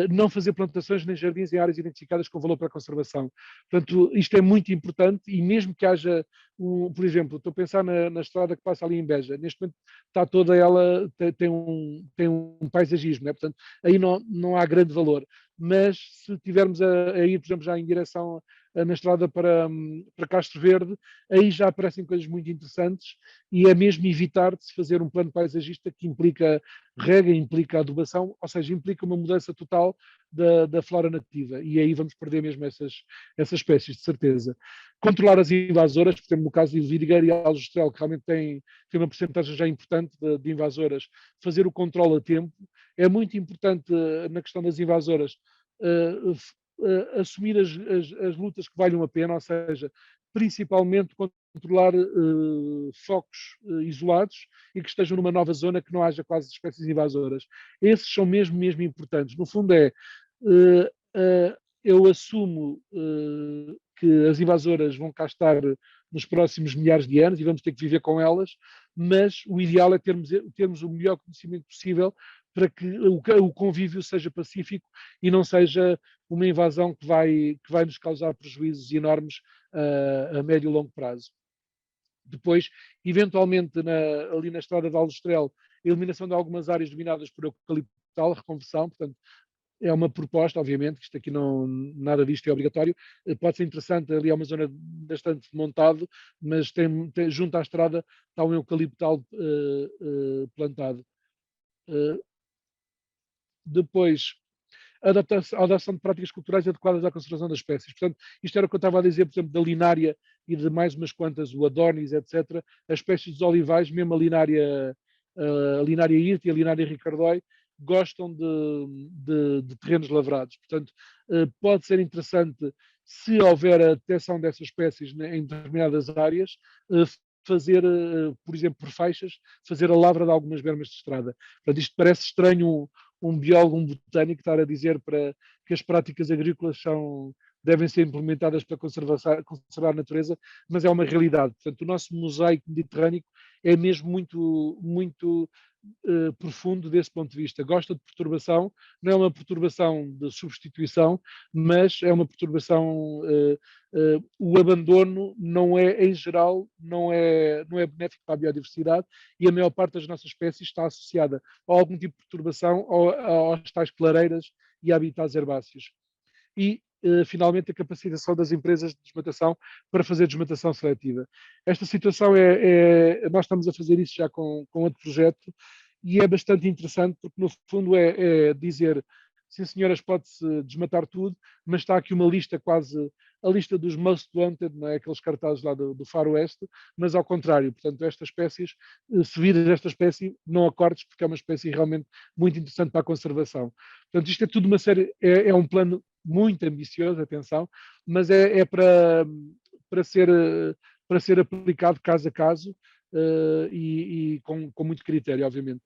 Não fazer plantações nem jardins em áreas identificadas com valor para a conservação. Portanto, isto é muito importante, e mesmo que haja, por exemplo, estou a pensar na estrada que passa ali em Beja, neste momento está toda ela, tem um paisagismo, né? Portanto, aí não há grande valor, mas se tivermos a ir, por exemplo, já em direção na estrada para Castro Verde, aí já aparecem coisas muito interessantes, e é mesmo evitar de se fazer um plano paisagista que implica rega, implica adubação, ou seja, implica uma mudança total da flora nativa, e aí vamos perder mesmo essas espécies, de certeza. Controlar as invasoras, por exemplo, no caso de Vidigueira e Aljustrel, que realmente tem uma porcentagem já importante de invasoras, fazer o controle a tempo. É muito importante na questão das invasoras assumir as lutas que valham a pena, ou seja, principalmente controlar focos isolados e que estejam numa nova zona que não haja quase espécies invasoras. Esses são mesmo importantes. No fundo eu assumo que as invasoras vão cá estar nos próximos milhares de anos e vamos ter que viver com elas, mas o ideal é termos o melhor conhecimento possível para que o convívio seja pacífico e não seja uma invasão que vai nos causar prejuízos enormes a médio e longo prazo. Depois, eventualmente, ali na estrada de Aljustrel, a eliminação de algumas áreas dominadas por eucaliptal, reconversão, portanto, é uma proposta, obviamente, que isto aqui nada disto é obrigatório, pode ser interessante, ali é uma zona bastante montado, mas junto à estrada está um eucaliptal plantado. Depois, a adaptação de práticas culturais adequadas à conservação das espécies. Portanto, isto era o que eu estava a dizer, por exemplo, da linária e de mais umas quantas, o Adonis, etc. As espécies dos olivais, mesmo a linária hirta e a linária ricardoi, gostam de terrenos lavrados. Portanto, pode ser interessante, se houver a detecção dessas espécies em determinadas áreas, fazer, por exemplo, por faixas, fazer a lavra de algumas bermas de estrada. Portanto, isto parece estranho um biólogo, um botânico estar a dizer para que as práticas agrícolas devem ser implementadas para conservar a natureza, mas é uma realidade. Portanto, o nosso mosaico mediterrâneo é mesmo muito profundo desse ponto de vista. Gosta de perturbação, não é uma perturbação de substituição, mas é uma perturbação. O abandono não é, em geral, não é benéfico para a biodiversidade e a maior parte das nossas espécies está associada a algum tipo de perturbação aos tais clareiras e habitats herbáceos. E, finalmente, a capacitação das empresas de desmatação para fazer desmatação seletiva. Esta situação nós estamos a fazer isso já com outro projeto e é bastante interessante porque, no fundo, é dizer, sim senhoras, pode-se desmatar tudo, mas está aqui uma lista quase, a lista dos most wanted, não é? Aqueles cartazes lá do faroeste, mas ao contrário, portanto, estas espécies, se viras esta espécie, não a cortes porque é uma espécie realmente muito interessante para a conservação. Portanto, isto é tudo uma série, é um plano muito ambicioso, atenção, mas é para ser aplicado caso a caso e com muito critério, obviamente.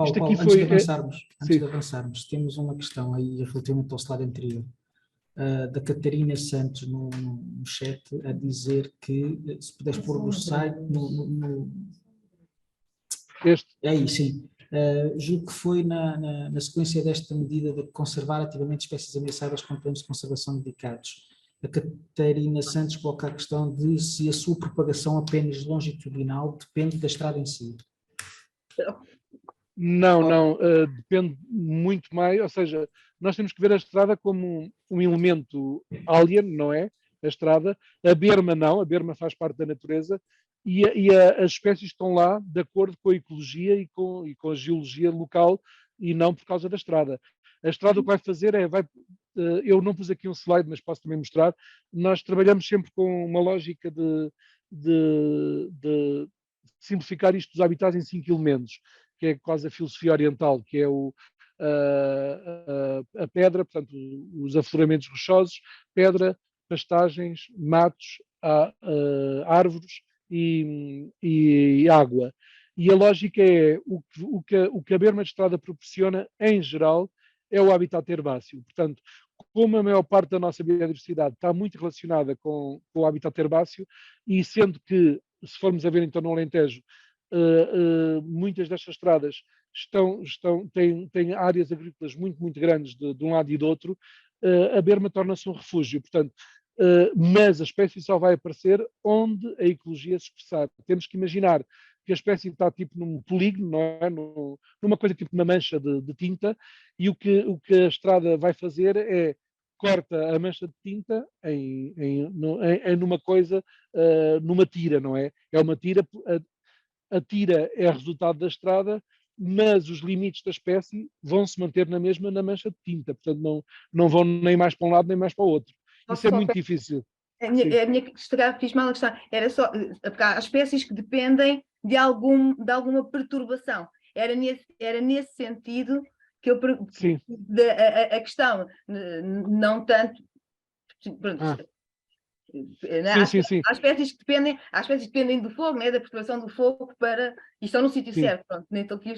Isto aqui Paulo, foi. antes de avançarmos, temos uma questão aí relativamente ao slide anterior, da Catarina Santos no chat, a dizer que se puderes pôr no site, É isso, sim. Julgo que foi na sequência desta medida de conservar ativamente espécies ameaçadas com planos de conservação dedicados. A Catarina Santos coloca a questão de se a sua propagação apenas longitudinal depende da estrada em si. Não, depende muito mais, ou seja, nós temos que ver a estrada como um elemento alien, não é? A estrada, a berma não, a berma faz parte da natureza as espécies estão lá de acordo com a ecologia e com a geologia local e não por causa da estrada. A estrada o que vai fazer eu não pus aqui um slide, mas posso também mostrar, nós trabalhamos sempre com uma lógica de simplificar isto dos habitats em 5 elementos, que é quase a filosofia oriental, que é a pedra, portanto, os afloramentos rochosos, pedra, pastagens, matos, árvores e água. E a lógica é o que a berma de estrada proporciona, em geral, é o habitat herbáceo. Portanto, como a maior parte da nossa biodiversidade está muito relacionada com o habitat herbáceo, e sendo que, se formos a ver então no Alentejo, muitas destas estradas têm áreas agrícolas muito grandes de um lado e do outro, a berma torna-se um refúgio. Portanto, mas a espécie só vai aparecer onde a ecologia se expressar. Temos que imaginar que a espécie está tipo num polígono, não é? Numa coisa tipo uma mancha de tinta, e o que a estrada vai fazer é corta a mancha de tinta numa coisa, numa tira, não é? É uma tira, a tira é resultado da estrada, mas os limites da espécie vão se manter na mesma na mancha de tinta, portanto não vão nem mais para um lado nem mais para o outro. Isso é muito difícil. A minha questão, fiz mal a questão, era só, porque há espécies que dependem de alguma perturbação. Era nesse sentido que eu a questão, não tanto. Sim. Há espécies que dependem do fogo, né, da perturbação do fogo para. E estão no sítio certo, pronto, nem estou aqui.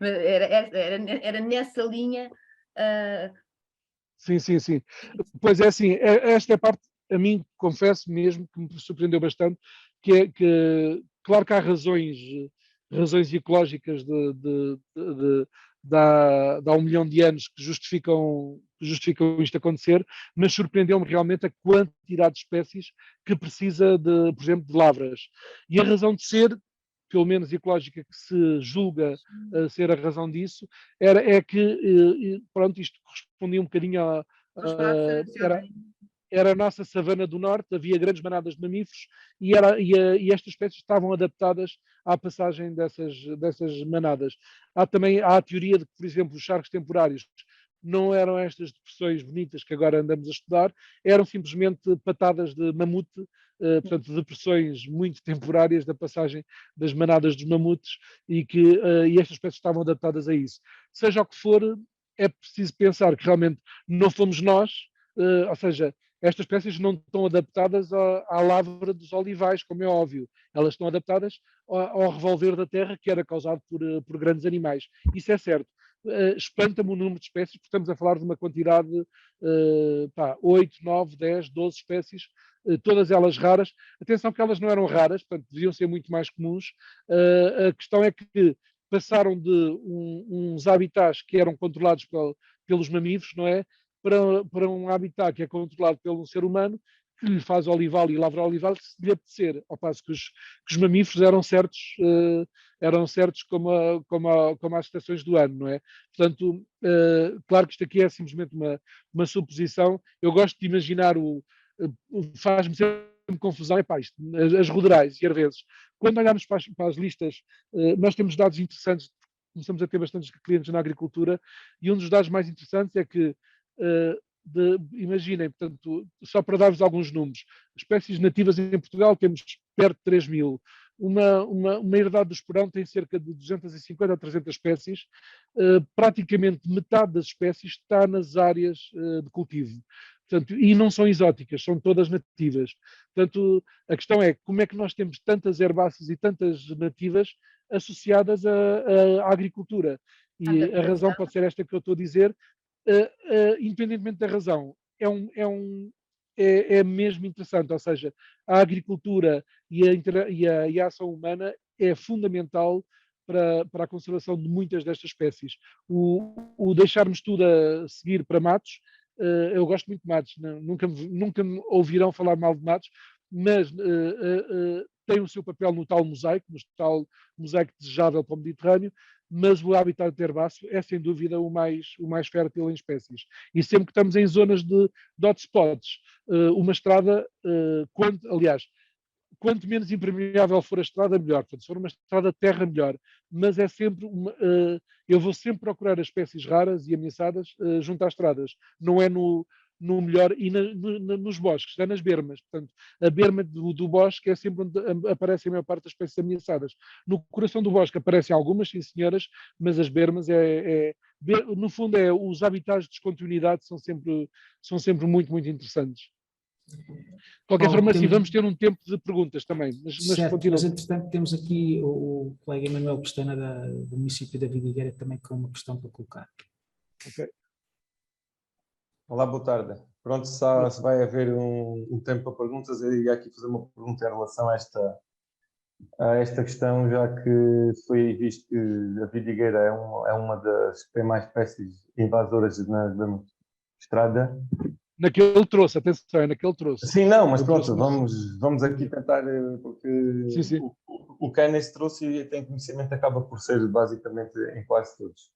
Era nessa linha. Sim. Pois é assim, esta é a parte, a mim, confesso mesmo, que me surpreendeu bastante, que claro que há razões ecológicas de há 1 milhão de anos que justificam isto acontecer, mas surpreendeu-me realmente a quantidade de espécies que precisa, por exemplo, de lavras. E a razão de ser, pelo menos ecológica, que se julga ser a razão disso, é que, pronto, isto correspondia um bocadinho era a nossa savana do norte, havia grandes manadas de mamíferos e estas espécies estavam adaptadas à passagem dessas manadas. Há a teoria de que, por exemplo, os charcos temporários não eram estas depressões bonitas que agora andamos a estudar, eram simplesmente patadas de mamute, portanto, depressões muito temporárias da passagem das manadas dos mamutes e estas espécies estavam adaptadas a isso. Seja o que for, é preciso pensar que realmente não fomos nós, ou seja, estas espécies não estão adaptadas à lavra dos olivais, como é óbvio. Elas estão adaptadas ao revolver da terra que era causado por grandes animais. Isso é certo. espanta-me o número de espécies, porque estamos a falar de uma quantidade, 8, 9, 10, 12 espécies, todas elas raras. Atenção que elas não eram raras, portanto, deviam ser muito mais comuns. A questão é que passaram de uns habitats que eram controlados pelos mamíferos, não é? Para um habitat que é controlado pelo ser humano, que lhe faz olival e lavra olival se lhe apetecer, ao passo que os mamíferos eram certos como as estações do ano, não é? Portanto, claro que isto aqui é simplesmente uma suposição. Eu gosto de imaginar faz-me sempre confusão, as ruderais e arveses. Quando olhamos para as listas, nós temos dados interessantes, começamos a ter bastantes clientes na agricultura, e um dos dados mais interessantes é que imaginem, portanto, só para dar-vos alguns números, espécies nativas em Portugal temos perto de 3 mil. Uma herdade do esporão tem cerca de 250 a 300 espécies. Praticamente metade das espécies está nas áreas de cultivo. Portanto, e não são exóticas, são todas nativas. Portanto, a questão é como é que nós temos tantas herbáceas e tantas nativas associadas à agricultura. E a razão pode ser esta que eu estou a dizer, independentemente da razão, é mesmo interessante, ou seja, a agricultura e a ação humana é fundamental para a conservação de muitas destas espécies. O deixarmos tudo a seguir para matos, eu gosto muito de matos, nunca me ouvirão falar mal de matos, mas tem o seu papel no tal mosaico desejável para o Mediterrâneo, mas o habitat herbáceo é sem dúvida o mais fértil em espécies. E sempre que estamos em zonas de hotspots, uma estrada, quanto menos impermeável for a estrada, melhor. Portanto, se for uma estrada de terra, melhor. Mas é sempre eu vou sempre procurar as espécies raras e ameaçadas junto às estradas. Não é no melhor, e nos bosques, é nas bermas. Portanto, a berma do bosque é sempre onde aparece a maior parte das espécies ameaçadas. No coração do bosque aparecem algumas, sim senhoras, mas as bermas no fundo, os habitats de descontinuidade são sempre muito, muito interessantes. De qualquer forma, sim, vamos ter um tempo de perguntas também. Certo, mas entretanto temos aqui o colega Emanuel Pestana do município da Vidigueira também com uma questão para colocar. Ok. Olá, boa tarde. Pronto, se vai haver um tempo para perguntas, eu iria aqui fazer uma pergunta em relação a esta questão, já que foi visto que a vidigueira é uma das que tem mais espécies invasoras na estrada. Naquele trouxe, atenção, é naquele trouxe. Sim, não, mas pronto, vamos aqui tentar, porque sim. o que é nesse trouxe e tem conhecimento acaba por ser basicamente em quase todos.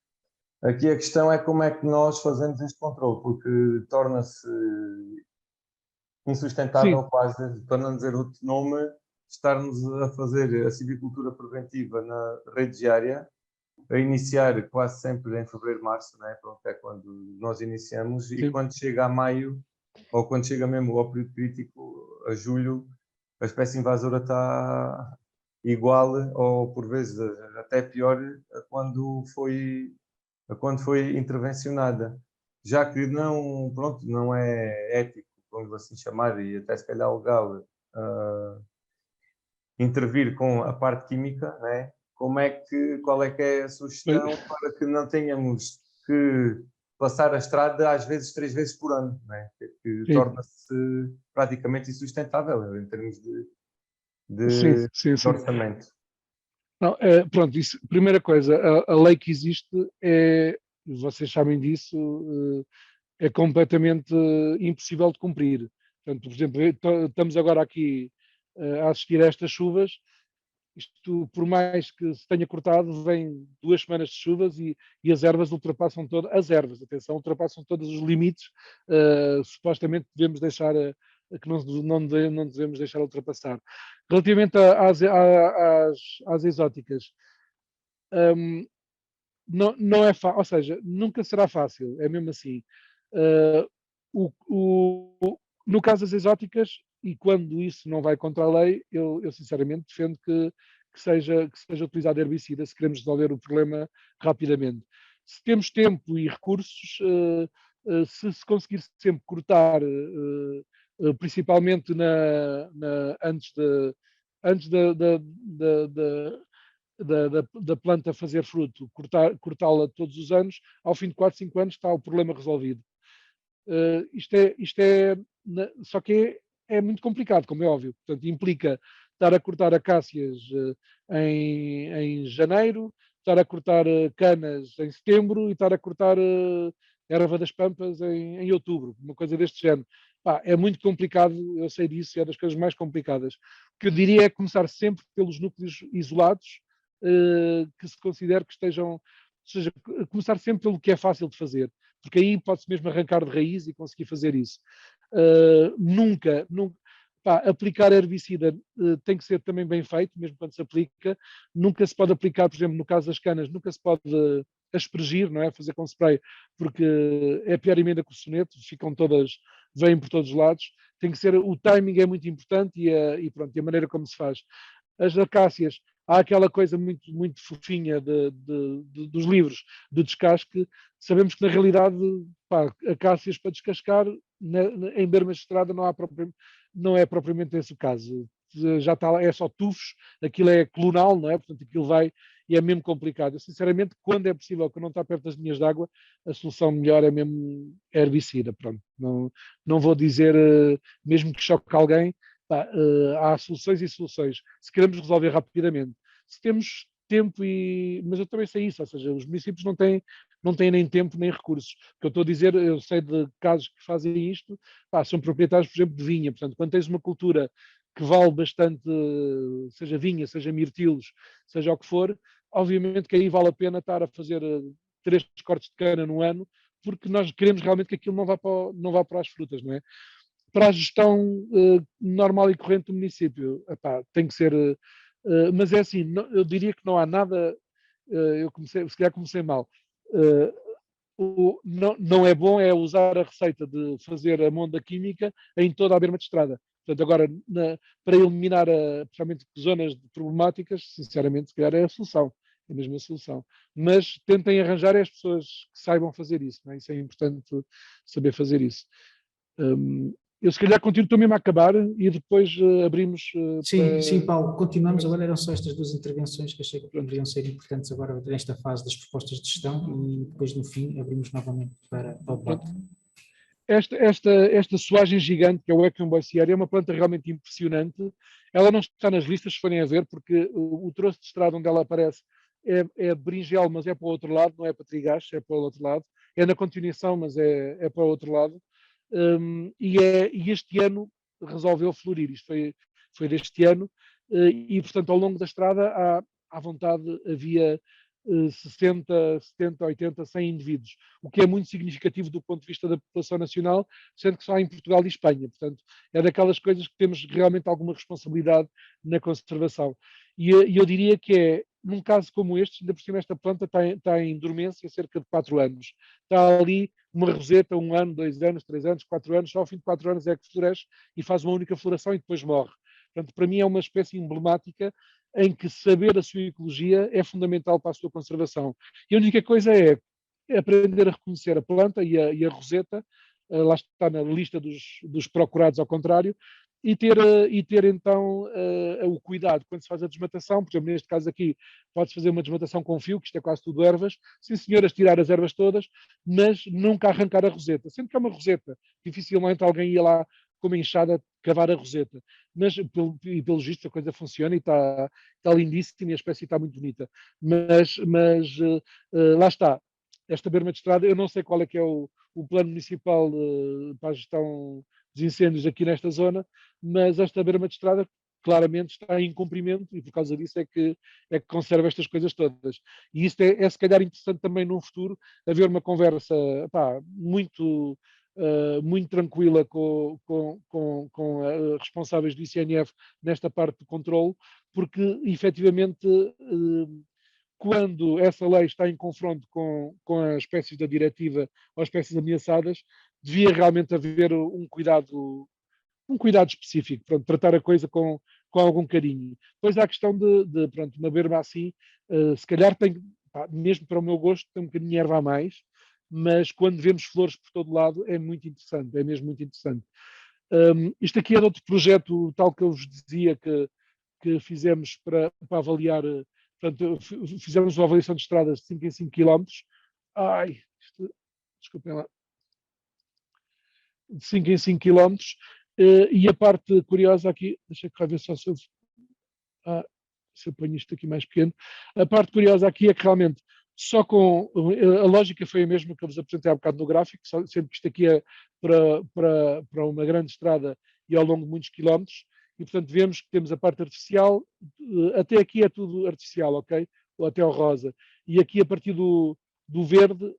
Aqui a questão é como é que nós fazemos este controle, porque torna-se insustentável quase, para não dizer outro nome, estarmos a fazer a silvicultura preventiva na rede diária, a iniciar quase sempre em fevereiro, março, né? Pronto, é quando nós iniciamos, e quando chega a maio, ou quando chega mesmo ao período crítico, a julho, a espécie invasora está igual, ou por vezes até pior, a quando foi intervencionada. Já que não é ético, vamos assim chamar, e até se calhar legal, intervir com a parte química, né? Qual é que é a sugestão para que não tenhamos que passar a estrada às vezes 3 vezes por ano, né? Que torna-se praticamente insustentável em termos de orçamento. Não, pronto, primeira coisa, a lei que existe vocês sabem disso, é completamente impossível de cumprir. Portanto, por exemplo, estamos agora aqui a assistir a estas chuvas. Isto, por mais que se tenha cortado, vem 2 semanas de chuvas e as ervas ultrapassam ultrapassam todos os limites. Supostamente devemos deixar que não devemos deixar ultrapassar. Relativamente às exóticas, não é fácil, ou seja, nunca será fácil, é mesmo assim. No caso das exóticas, e quando isso não vai contra a lei, eu sinceramente defendo que seja utilizado herbicida se queremos resolver o problema rapidamente. Se temos tempo e recursos, se conseguir sempre cortar, principalmente antes da planta fazer fruto, cortá-la todos os anos, ao fim de 4, 5 anos está o problema resolvido. Só que é muito complicado, como é óbvio. Portanto, implica estar a cortar acácias em janeiro, estar a cortar canas em setembro e estar a cortar erva das pampas em outubro, uma coisa deste género. Pá, é muito complicado, eu sei disso, é das coisas mais complicadas. O que eu diria é começar sempre pelos núcleos isolados, que se considere que estejam, ou seja, começar sempre pelo que é fácil de fazer, porque aí pode-se mesmo arrancar de raiz e conseguir fazer isso. Nunca, aplicar herbicida tem que ser também bem feito, mesmo quando se aplica. Nunca se pode aplicar, por exemplo, no caso das canas, nunca se pode aspergir, não é? Fazer com spray, porque é a pior emenda que o soneto, vêm por todos os lados. Tem que ser, o timing é muito importante e pronto, e a maneira como se faz. As acácias, há aquela coisa muito, muito fofinha dos livros de descasque. Sabemos que na realidade, acácias para descascar em bermas de estrada não é propriamente esse o caso. Já está lá, é só tufos, aquilo é clonal, não é? Portanto, aquilo vai e é mesmo complicado. Eu, sinceramente, quando é possível, que não está perto das linhas de água, a solução melhor é mesmo herbicida. Pronto. Não vou dizer, mesmo que choque alguém, há soluções e soluções. Se queremos resolver rapidamente, se temos tempo mas eu também sei isso, ou seja, os municípios não têm nem tempo nem recursos. O que eu estou a dizer, eu sei de casos que fazem isto, são proprietários, por exemplo, de vinha. Portanto, quando tens uma cultura que vale bastante, seja vinha, seja mirtilos, seja o que for, obviamente que aí vale a pena estar a fazer 3 cortes de cana no ano, porque nós queremos realmente que aquilo não vá para as frutas, não é? Para a gestão normal e corrente do município, tem que ser. Mas é assim, eu diria que não há nada. Se calhar comecei mal. Não é bom é usar a receita de fazer a monda química em toda a berma de estrada. Portanto, agora, para eliminar, principalmente zonas problemáticas, sinceramente, se calhar é a solução. É mesmo a solução. Mas tentem arranjar as pessoas que saibam fazer isso. Não é? Isso é importante, saber fazer isso. Eu se calhar estou mesmo a acabar e depois abrimos. Sim, Paulo, continuamos. Agora eram só estas 2 intervenções que achei que poderiam ser importantes agora nesta fase das propostas de gestão e depois no fim abrimos novamente para o debate. Esta soagem gigante, que é o Echium boyciae, é uma planta realmente impressionante. Ela não está nas listas, se forem a ver, porque o troço de estrada onde ela aparece é berinjel, mas é para o outro lado, não é para trigacho, é para o outro lado. É na continuação, mas é para o outro lado. E este ano resolveu florir. Isto foi deste ano. E, portanto, ao longo da estrada, à vontade, havia 60, 70, 80, 100 indivíduos, o que é muito significativo do ponto de vista da população nacional, sendo que só há em Portugal e Espanha. Portanto, é daquelas coisas que temos realmente alguma responsabilidade na conservação. E eu diria que num caso como este, ainda por cima esta planta está em dormência há cerca de 4 anos. Está ali uma roseta, 1 ano, 2 anos, 3 anos, 4 anos, só ao fim de 4 anos é que floresce e faz uma única floração e depois morre. Portanto, para mim é uma espécie emblemática em que saber a sua ecologia é fundamental para a sua conservação. E a única coisa é aprender a reconhecer a planta e a roseta, lá está na lista dos procurados ao contrário, e ter então o cuidado quando se faz a desmatação. Por exemplo, neste caso aqui, pode-se fazer uma desmatação com fio, que isto é quase tudo ervas. Sim, senhoras, tirar as ervas todas, mas nunca arrancar a roseta. Sendo que é uma roseta, dificilmente alguém ia lá com uma enxada cavar a roseta. Mas, pelo visto, a coisa funciona e está lindíssima e a espécie está muito bonita. Mas lá está. Esta berma de estrada, eu não sei qual é que é o plano municipal para a gestão dos incêndios aqui nesta zona, mas esta berma de estrada claramente está em cumprimento e por causa disso é que conserva estas coisas todas. E isto é se calhar interessante também num futuro haver uma conversa muito tranquila com responsáveis do ICNF nesta parte de controle, porque efetivamente quando essa lei está em confronto com as espécies da diretiva ou espécies ameaçadas, devia realmente haver um cuidado específico, pronto, tratar a coisa com algum carinho. Depois há a questão de pronto, uma berma assim, se calhar tem, mesmo para o meu gosto, tem um bocadinho de erva a mais, mas quando vemos flores por todo lado é muito interessante, é mesmo muito interessante. Isto aqui é de outro projeto, tal que eu vos dizia, que fizemos para avaliar Portanto, fizemos uma avaliação de estradas de 5 em 5 km. Desculpem lá. De 5 em 5 km. E a parte curiosa aqui, deixa eu ver só se eu ponho isto aqui mais pequeno. A parte curiosa aqui é que realmente só com a lógica foi a mesma que eu vos apresentei há bocado no gráfico, sendo que isto aqui é para uma grande estrada e ao longo de muitos quilómetros, e portanto vemos que temos a parte artificial, até aqui é tudo artificial, ok? Ou até ao rosa. E aqui a partir do verde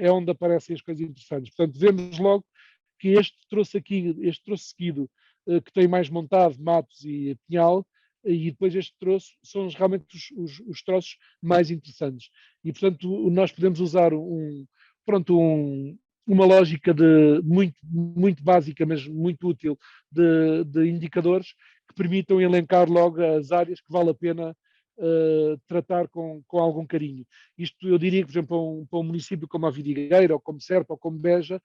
é onde aparecem as coisas interessantes. Portanto, vemos logo que este troço seguido, que tem mais montado, matos e pinhal, e depois este troço são realmente os troços mais interessantes. E, portanto, nós podemos usar uma lógica muito básica, mas muito útil, de indicadores que permitam elencar logo as áreas que vale a pena tratar com algum carinho. Isto eu diria que, por exemplo, para um município como a Vidigueira, ou como Serpa, ou como Beja,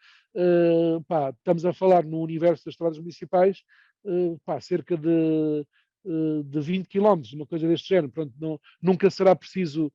estamos a falar no universo das estradas municipais, cerca de 20 km, uma coisa deste género. Portanto, nunca será preciso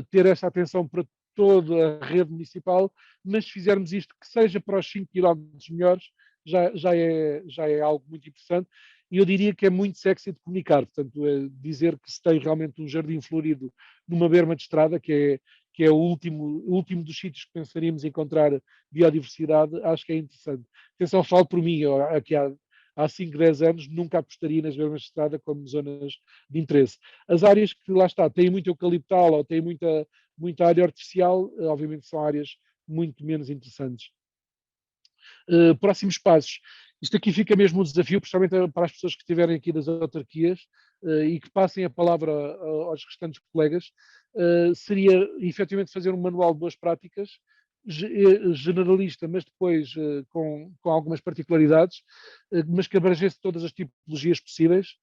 ter essa atenção para toda a rede municipal, mas se fizermos isto, que seja para os 5 km melhores, já é algo muito interessante. E eu diria que é muito sexy de comunicar, portanto, dizer que se tem realmente um jardim florido numa berma de estrada, que é o último dos sítios que pensaríamos encontrar biodiversidade, acho que é interessante. Atenção, falo por mim, aqui há 5, 10 anos, nunca apostaria nas bermas de estrada como zonas de interesse. As áreas que lá está, têm muito eucaliptal ou têm muita área artificial, obviamente são áreas muito menos interessantes. Próximos passos. Isto aqui fica mesmo um desafio, principalmente para as pessoas que estiverem aqui das autarquias e que passem a palavra aos restantes colegas, seria efetivamente fazer um manual de boas práticas, generalista, mas depois com algumas particularidades, mas que abrangesse todas as tipologias possíveis.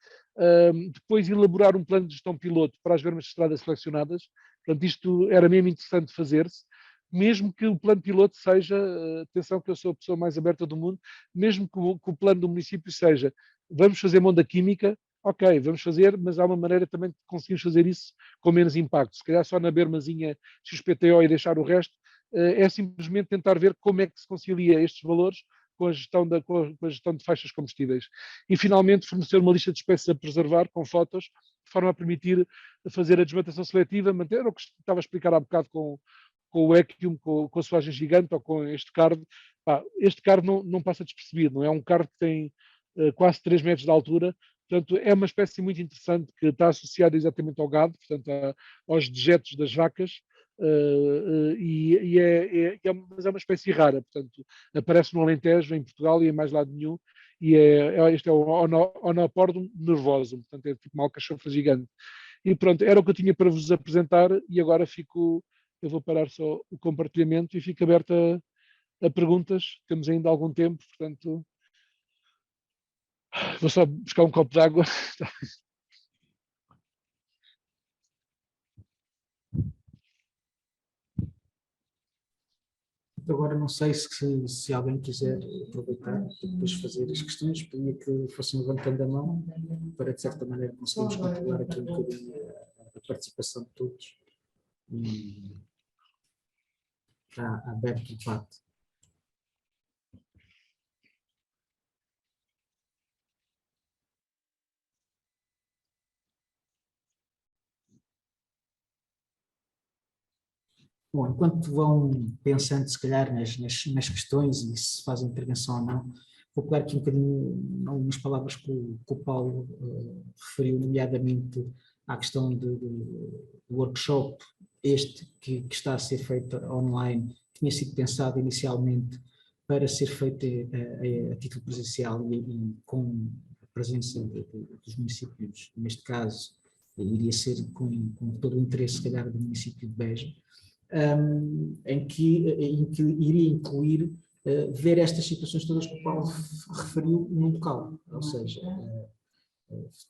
Depois elaborar um plano de gestão piloto para as bermas de estrada selecionadas. Portanto, isto era mesmo interessante fazer-se, mesmo que o plano piloto seja, atenção que eu sou a pessoa mais aberta do mundo, mesmo que o plano do município seja, vamos fazer monda química, ok, vamos fazer, mas há uma maneira também de conseguirmos fazer isso com menos impacto. Se calhar só na bermazinha XPTO e deixar o resto, é simplesmente tentar ver como é que se concilia estes valores com a gestão de faixas combustíveis. E, finalmente, fornecer uma lista de espécies a preservar, com fotos, de forma a permitir fazer a desmatação seletiva, manter o que estava a explicar há bocado com o Equium, com a soagem gigante ou com este cardo. Este cardo não passa despercebido, não é um cardo que tem quase 3 metros de altura, portanto é uma espécie muito interessante que está associada exatamente ao gado, portanto aos dejetos das vacas, mas é uma espécie rara, portanto aparece no Alentejo, em Portugal e em mais lado nenhum, e este é o Onopordum nervosum, portanto é tipo uma alcachofra gigante. E pronto, era o que eu tinha para vos apresentar e agora eu vou parar só o compartilhamento e fico aberto a perguntas. Temos ainda algum tempo, portanto, vou só buscar um copo de água. Agora não sei se alguém quiser aproveitar e depois fazer as questões, pedia que fossem levantando a mão para, de certa maneira, conseguirmos controlar aqui um bocadinho a participação de todos. E está aberto o debate. Bom, enquanto vão pensando, se calhar, nas questões e se fazem intervenção ou não, vou pegar aqui um bocadinho algumas palavras que o Paulo referiu, nomeadamente à questão do workshop, que está a ser feito online, tinha sido pensado inicialmente para ser feito a título presencial e com a presença dos municípios, neste caso, iria ser com todo o interesse, se calhar, do município de Beja, em que iria incluir ver estas situações todas que o Paulo referiu num local, ou seja,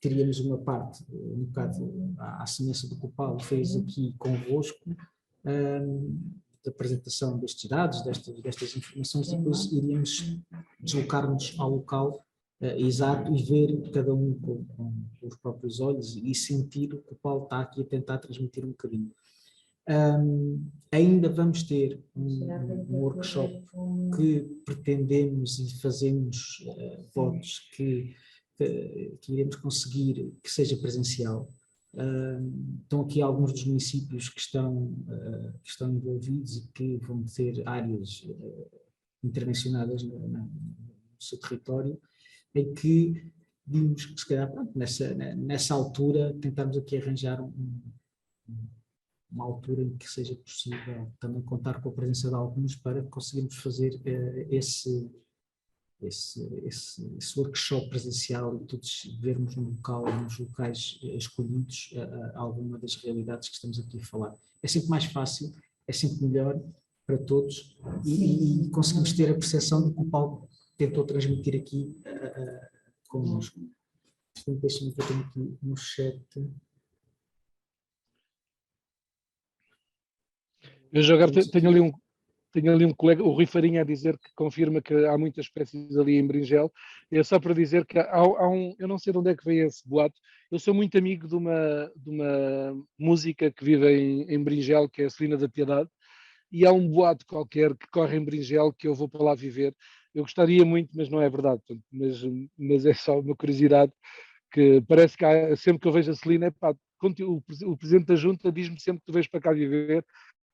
teríamos uma parte, um bocado à semelhança do que o Paulo fez aqui convosco, da apresentação destes dados, destas informações, e depois iríamos deslocar-nos ao local exato e ver cada um com os próprios olhos e sentir o que o Paulo está aqui a tentar transmitir um bocadinho. Ainda vamos ter um workshop que pretendemos e fazemos votos que iremos conseguir que seja presencial. Estão aqui alguns dos municípios que estão envolvidos e que vão ter áreas intervencionadas no seu território, em que vimos que, se calhar, pronto, nessa altura, tentarmos aqui arranjar uma altura em que seja possível também contar com a presença de alguns para conseguirmos fazer esse workshop presencial e todos vermos no local, nos locais escolhidos, alguma das realidades que estamos aqui a falar. É sempre mais fácil, é sempre melhor para todos e conseguimos ter a percepção do que o Paulo tentou transmitir aqui connosco. Portanto, deixem-me ver aqui no chat. Eu já agora tenho ali um colega, o Rui Farinha, a dizer que confirma que há muitas espécies ali em berinjel. É só para dizer que há um, eu não sei de onde é que vem esse boato. Eu sou muito amigo de uma música que vive em Berinjel, que é a Celina da Piedade, e há um boato qualquer que corre em Berinjel que eu vou para lá viver. Eu gostaria muito, mas não é verdade. Mas é só uma curiosidade, que parece que sempre que eu vejo a Celina, o Presidente da Junta diz-me sempre que tu vens para cá viver,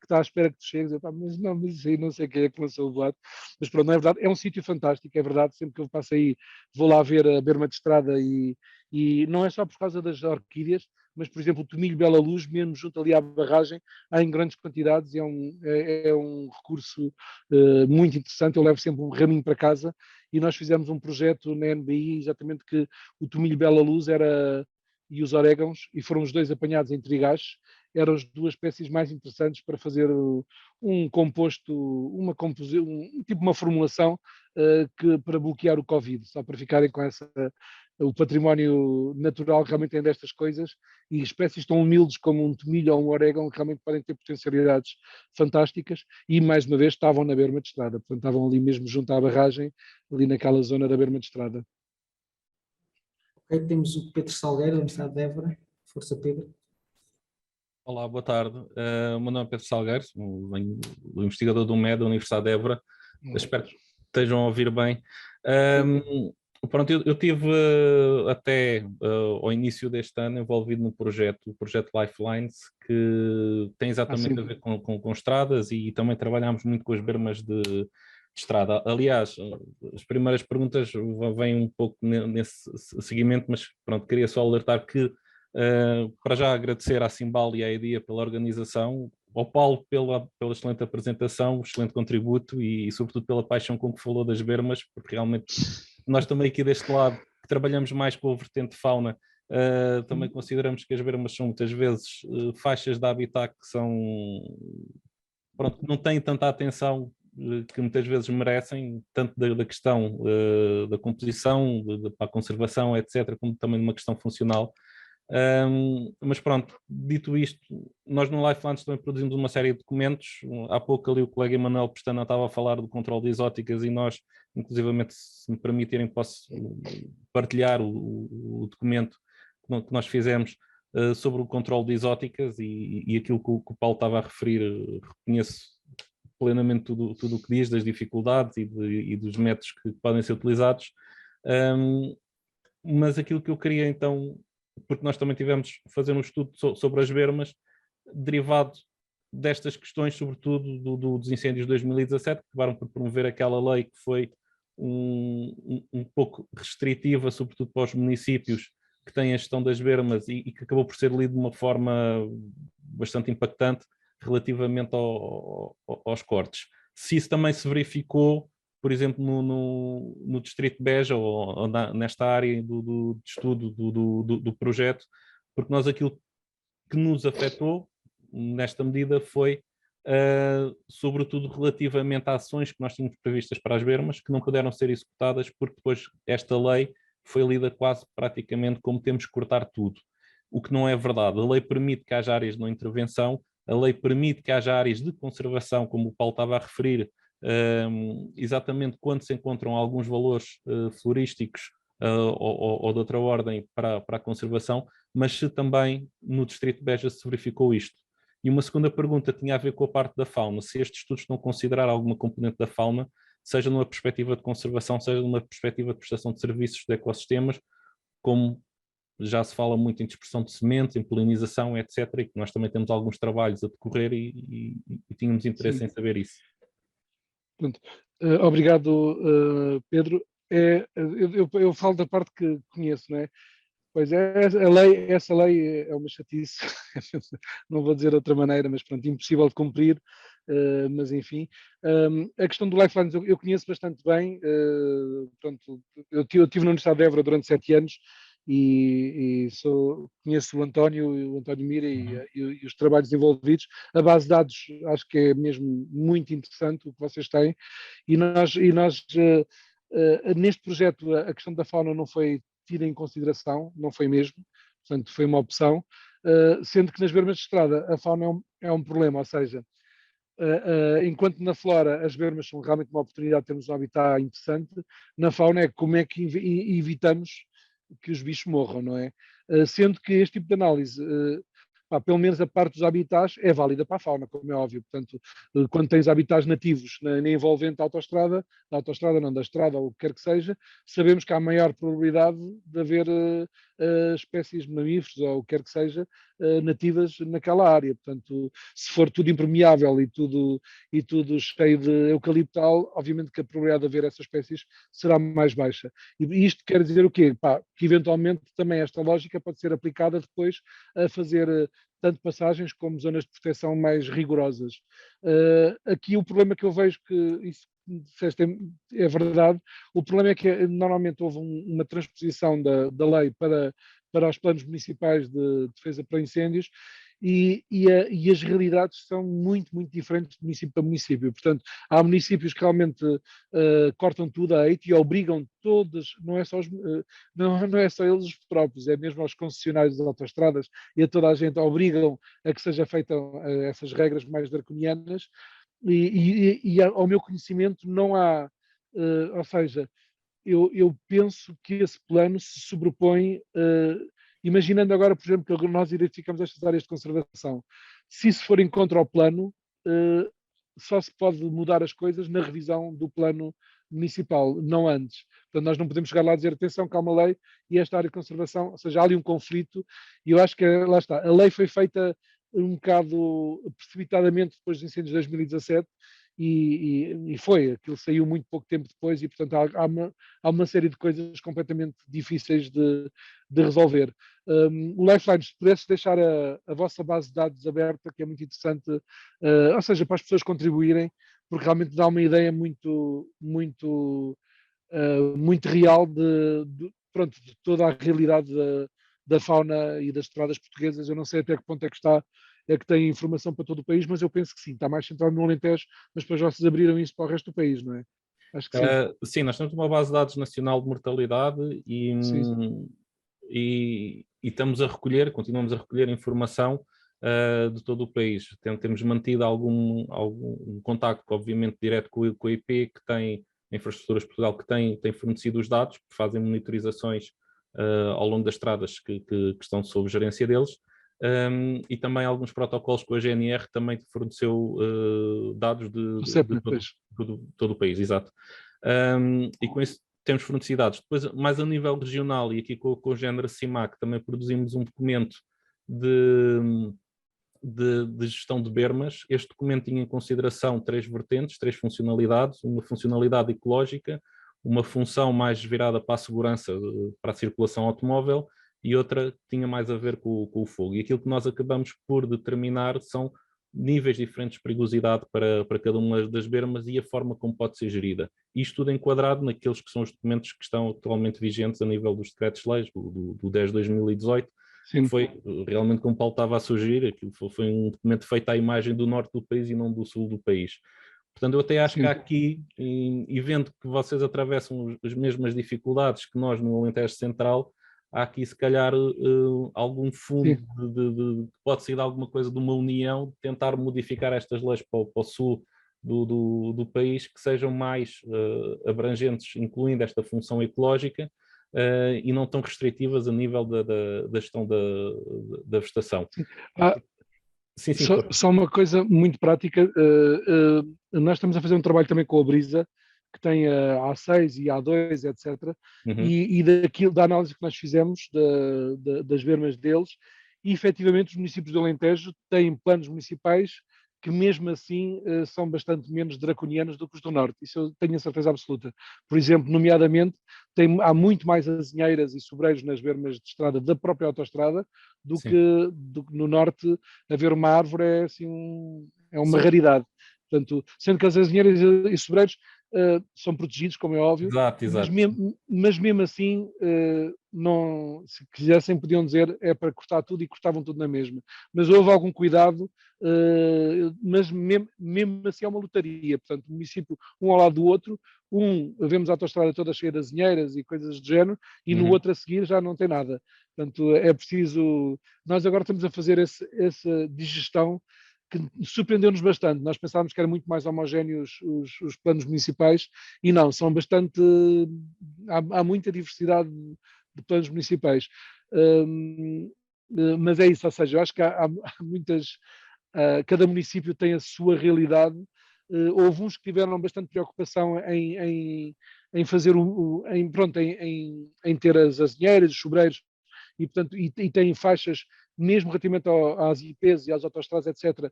que está à espera que tu chegues. Mas isso aí não sei quem é que lançou o boato. Mas pronto, não é verdade. É um sítio fantástico, é verdade. Sempre que eu passo aí, vou lá ver a berma de estrada e não é só por causa das orquídeas, mas, por exemplo, o tomilho Bela Luz, mesmo junto ali à barragem, há em grandes quantidades e é um recurso muito interessante. Eu levo sempre um raminho para casa e nós fizemos um projeto na NBI, exatamente, que o tomilho Bela Luz e os orégãos, e foram os dois apanhados em Trigás, eram as duas espécies mais interessantes para fazer um composto, tipo uma formulação para bloquear o Covid, só para ficarem com o património natural realmente tem destas coisas, e espécies tão humildes como um tomilho ou um orégão realmente podem ter potencialidades fantásticas, e mais uma vez estavam na berma de estrada, portanto estavam ali mesmo junto à barragem, ali naquela zona da berma de estrada. Ok, temos o Pedro Salgueiro, da Universidade de Évora. Força, Pedro. Olá, boa tarde. O meu nome é Pedro Salgueiro, o investigador do MED da Universidade de Évora. Espero que estejam a ouvir bem. Pronto, eu tive até ao início deste ano envolvido no o projeto Lifelines, que tem exatamente a ver com estradas, e também trabalhamos muito com as bermas de estrada. Aliás, as primeiras perguntas vêm um pouco nesse seguimento, mas pronto, queria só alertar que para já agradecer à Simbal e à EDIA pela organização, ao Paulo pela excelente apresentação, excelente contributo e sobretudo pela paixão com que falou das bermas, porque realmente nós também aqui deste lado, que trabalhamos mais com a vertente fauna, também consideramos que as bermas são muitas vezes faixas de habitat que não têm tanta atenção que muitas vezes merecem, tanto da questão da composição, para a conservação, etc., como também de uma questão funcional. Mas pronto, dito isto, nós no Lifelines também produzimos uma série de documentos. Há pouco ali o colega Emanuel Pestana estava a falar do controle de exóticas e nós, inclusivamente, se me permitirem, posso partilhar o documento que nós fizemos sobre o controle de exóticas e aquilo que o Paulo estava a referir. Reconheço plenamente tudo o que diz, das dificuldades e dos métodos que podem ser utilizados, mas aquilo que eu queria então, porque nós também tivemos a fazer um estudo sobre as bermas, derivado destas questões, sobretudo dos incêndios de 2017, que acabaram por promover aquela lei que foi um pouco restritiva, sobretudo para os municípios que têm a gestão das bermas e que acabou por ser lido de uma forma bastante impactante relativamente aos cortes. Se isso também se verificou, por exemplo, no Distrito de Beja, ou nesta área de estudo do projeto, porque nós aquilo que nos afetou, nesta medida, foi sobretudo relativamente a ações que nós tínhamos previstas para as bermas, que não puderam ser executadas, porque depois esta lei foi lida quase praticamente como temos que cortar tudo, o que não é verdade. A lei permite que haja áreas de não intervenção, a lei permite que haja áreas de conservação, como o Paulo estava a referir, exatamente quando se encontram alguns valores florísticos ou de outra ordem para a conservação, mas se também no Distrito de Beja se verificou isto. E uma segunda pergunta tinha a ver com a parte da fauna, se estes estudos não consideraram alguma componente da fauna, seja numa perspectiva de conservação, seja numa perspectiva de prestação de serviços de ecossistemas, como já se fala muito em dispersão de sementes, em polinização, etc., e que nós também temos alguns trabalhos a decorrer e tínhamos interesse Sim. em saber isso. Portanto, obrigado, Pedro. Eu falo da parte que conheço, não é? Pois é, essa lei é uma chatice, não vou dizer de outra maneira, mas pronto, impossível de cumprir, mas enfim. A questão do Lifelines eu conheço bastante bem, pronto, eu estive na Universidade de Évora durante 7 anos e conheço o António Mira e os trabalhos envolvidos. A base de dados acho que é mesmo muito interessante o que vocês têm e nós neste projeto a questão da fauna não foi tida em consideração, não foi mesmo, portanto foi uma opção, sendo que nas bermas de estrada a fauna é um problema, ou seja, enquanto na flora as bermas são realmente uma oportunidade de termos um habitat interessante, na fauna é como é que evitamos que os bichos morram, não é? Sendo que este tipo de análise, pelo menos a parte dos habitats é válida para a fauna, como é óbvio. Portanto, quando tens habitats nativos na envolvente da autoestrada não, da estrada ou o que quer que seja, sabemos que há maior probabilidade de haver espécies de mamíferos ou o que quer que seja nativas naquela área. Portanto, se for tudo impermeável e tudo cheio de eucaliptal, obviamente que a probabilidade de haver essas espécies será mais baixa. E isto quer dizer o quê? Que eventualmente também esta lógica pode ser aplicada depois a fazer tanto passagens como zonas de proteção mais rigorosas. Aqui o problema que eu vejo que isso disseste é verdade, o problema é que normalmente houve uma transposição da lei para os planos municipais de defesa para incêndios e as realidades são muito, muito diferentes de município para município. Portanto, há municípios que realmente cortam tudo a eito e obrigam todos, não é só eles próprios, é mesmo aos concessionários das autoestradas e a toda a gente obrigam a que seja feitas essas regras mais draconianas e ao meu conhecimento não há, ou seja, eu penso que esse plano se sobrepõe, imaginando agora, por exemplo, que nós identificamos estas áreas de conservação. Se isso for em contra ao plano, só se pode mudar as coisas na revisão do plano municipal, não antes. Portanto, nós não podemos chegar lá e dizer, atenção, que há uma lei e esta área de conservação, ou seja, há ali um conflito, e eu acho que, lá está, a lei foi feita um bocado precipitadamente depois dos incêndios de 2017, e aquilo saiu muito pouco tempo depois e, portanto, há uma série de coisas completamente difíceis de resolver. O Lifelines, se pudesse deixar a vossa base de dados aberta, que é muito interessante, ou seja, para as pessoas contribuírem, porque realmente dá uma ideia muito, muito, muito real pronto, de toda a realidade da fauna e das estradas portuguesas. Eu não sei até que ponto é que tem informação para todo o país, mas eu penso que sim, está mais centrado no Alentejo, mas depois vocês abriram isso para o resto do país, não é? Acho que sim. Sim, nós temos uma base de dados nacional de mortalidade e continuamos a recolher informação de todo o país. Temos mantido algum contacto, obviamente, direto com a IP, que tem Infraestruturas Portugal, que tem fornecido os dados, que fazem monitorizações ao longo das estradas que estão sob gerência deles. E também alguns protocolos com a GNR também forneceu dados de todo o país, exato. E com isso temos fornecido dados. Depois, mais a nível regional, e aqui com o género CIMAC, também produzimos um documento de gestão de bermas. Este documento tinha em consideração 3 vertentes, 3 funcionalidades: uma funcionalidade ecológica, uma função mais virada para a segurança, para a circulação automóvel, e outra tinha mais a ver com o fogo. E aquilo que nós acabamos por determinar são níveis diferentes de perigosidade para cada uma das bermas e a forma como pode ser gerida. Isto tudo enquadrado naqueles que são os documentos que estão atualmente vigentes a nível dos decretos-leis, do 10 de 2018, que foi realmente, como Paulo estava a sugerir, aquilo foi um documento feito à imagem do norte do país e não do sul do país. Portanto, eu até acho que há aqui, e vendo que vocês atravessam as mesmas dificuldades que nós no Alentejo Central, há aqui se calhar algum fundo pode sair de alguma coisa de uma união, de tentar modificar estas leis para o sul do país, que sejam mais abrangentes, incluindo esta função ecológica, e não tão restritivas a nível da gestão da vegetação. Sim, só uma coisa muito prática, nós estamos a fazer um trabalho também com a Brisa, que tem a A6 e a A2, etc. E da análise que nós fizemos das bermas deles, e efetivamente os municípios do Alentejo têm planos municipais que mesmo assim são bastante menos draconianos do que os do Norte, isso eu tenho a certeza absoluta. Por exemplo, nomeadamente, há muito mais azinheiras e sobreiros nas bermas de estrada da própria autoestrada do que no Norte. Haver uma árvore é, assim, é uma raridade. Portanto, sendo que as azinheiras e sobreiros são protegidos, como é óbvio, exato. Mas mesmo assim, não, se quisessem, podiam dizer é para cortar tudo, e cortavam tudo na mesma. Mas houve algum cuidado, mas mesmo assim é uma lotaria. Portanto, o município, um ao lado do outro, vemos a autoestrada toda cheia de azinheiras e coisas do género, e no outro a seguir já não tem nada. Portanto, é preciso... Nós agora estamos a fazer essa digestão, que surpreendeu-nos bastante. Nós pensávamos que eram muito mais homogéneos os planos municipais, e não, são bastante... Há muita diversidade de planos municipais. Mas é isso, ou seja, eu acho que há muitas... cada município tem a sua realidade. Houve uns que tiveram bastante preocupação em fazer em ter as azinheiras, os sobreiros, e portanto têm faixas, mesmo relativamente às IPs e às autoestradas, etc.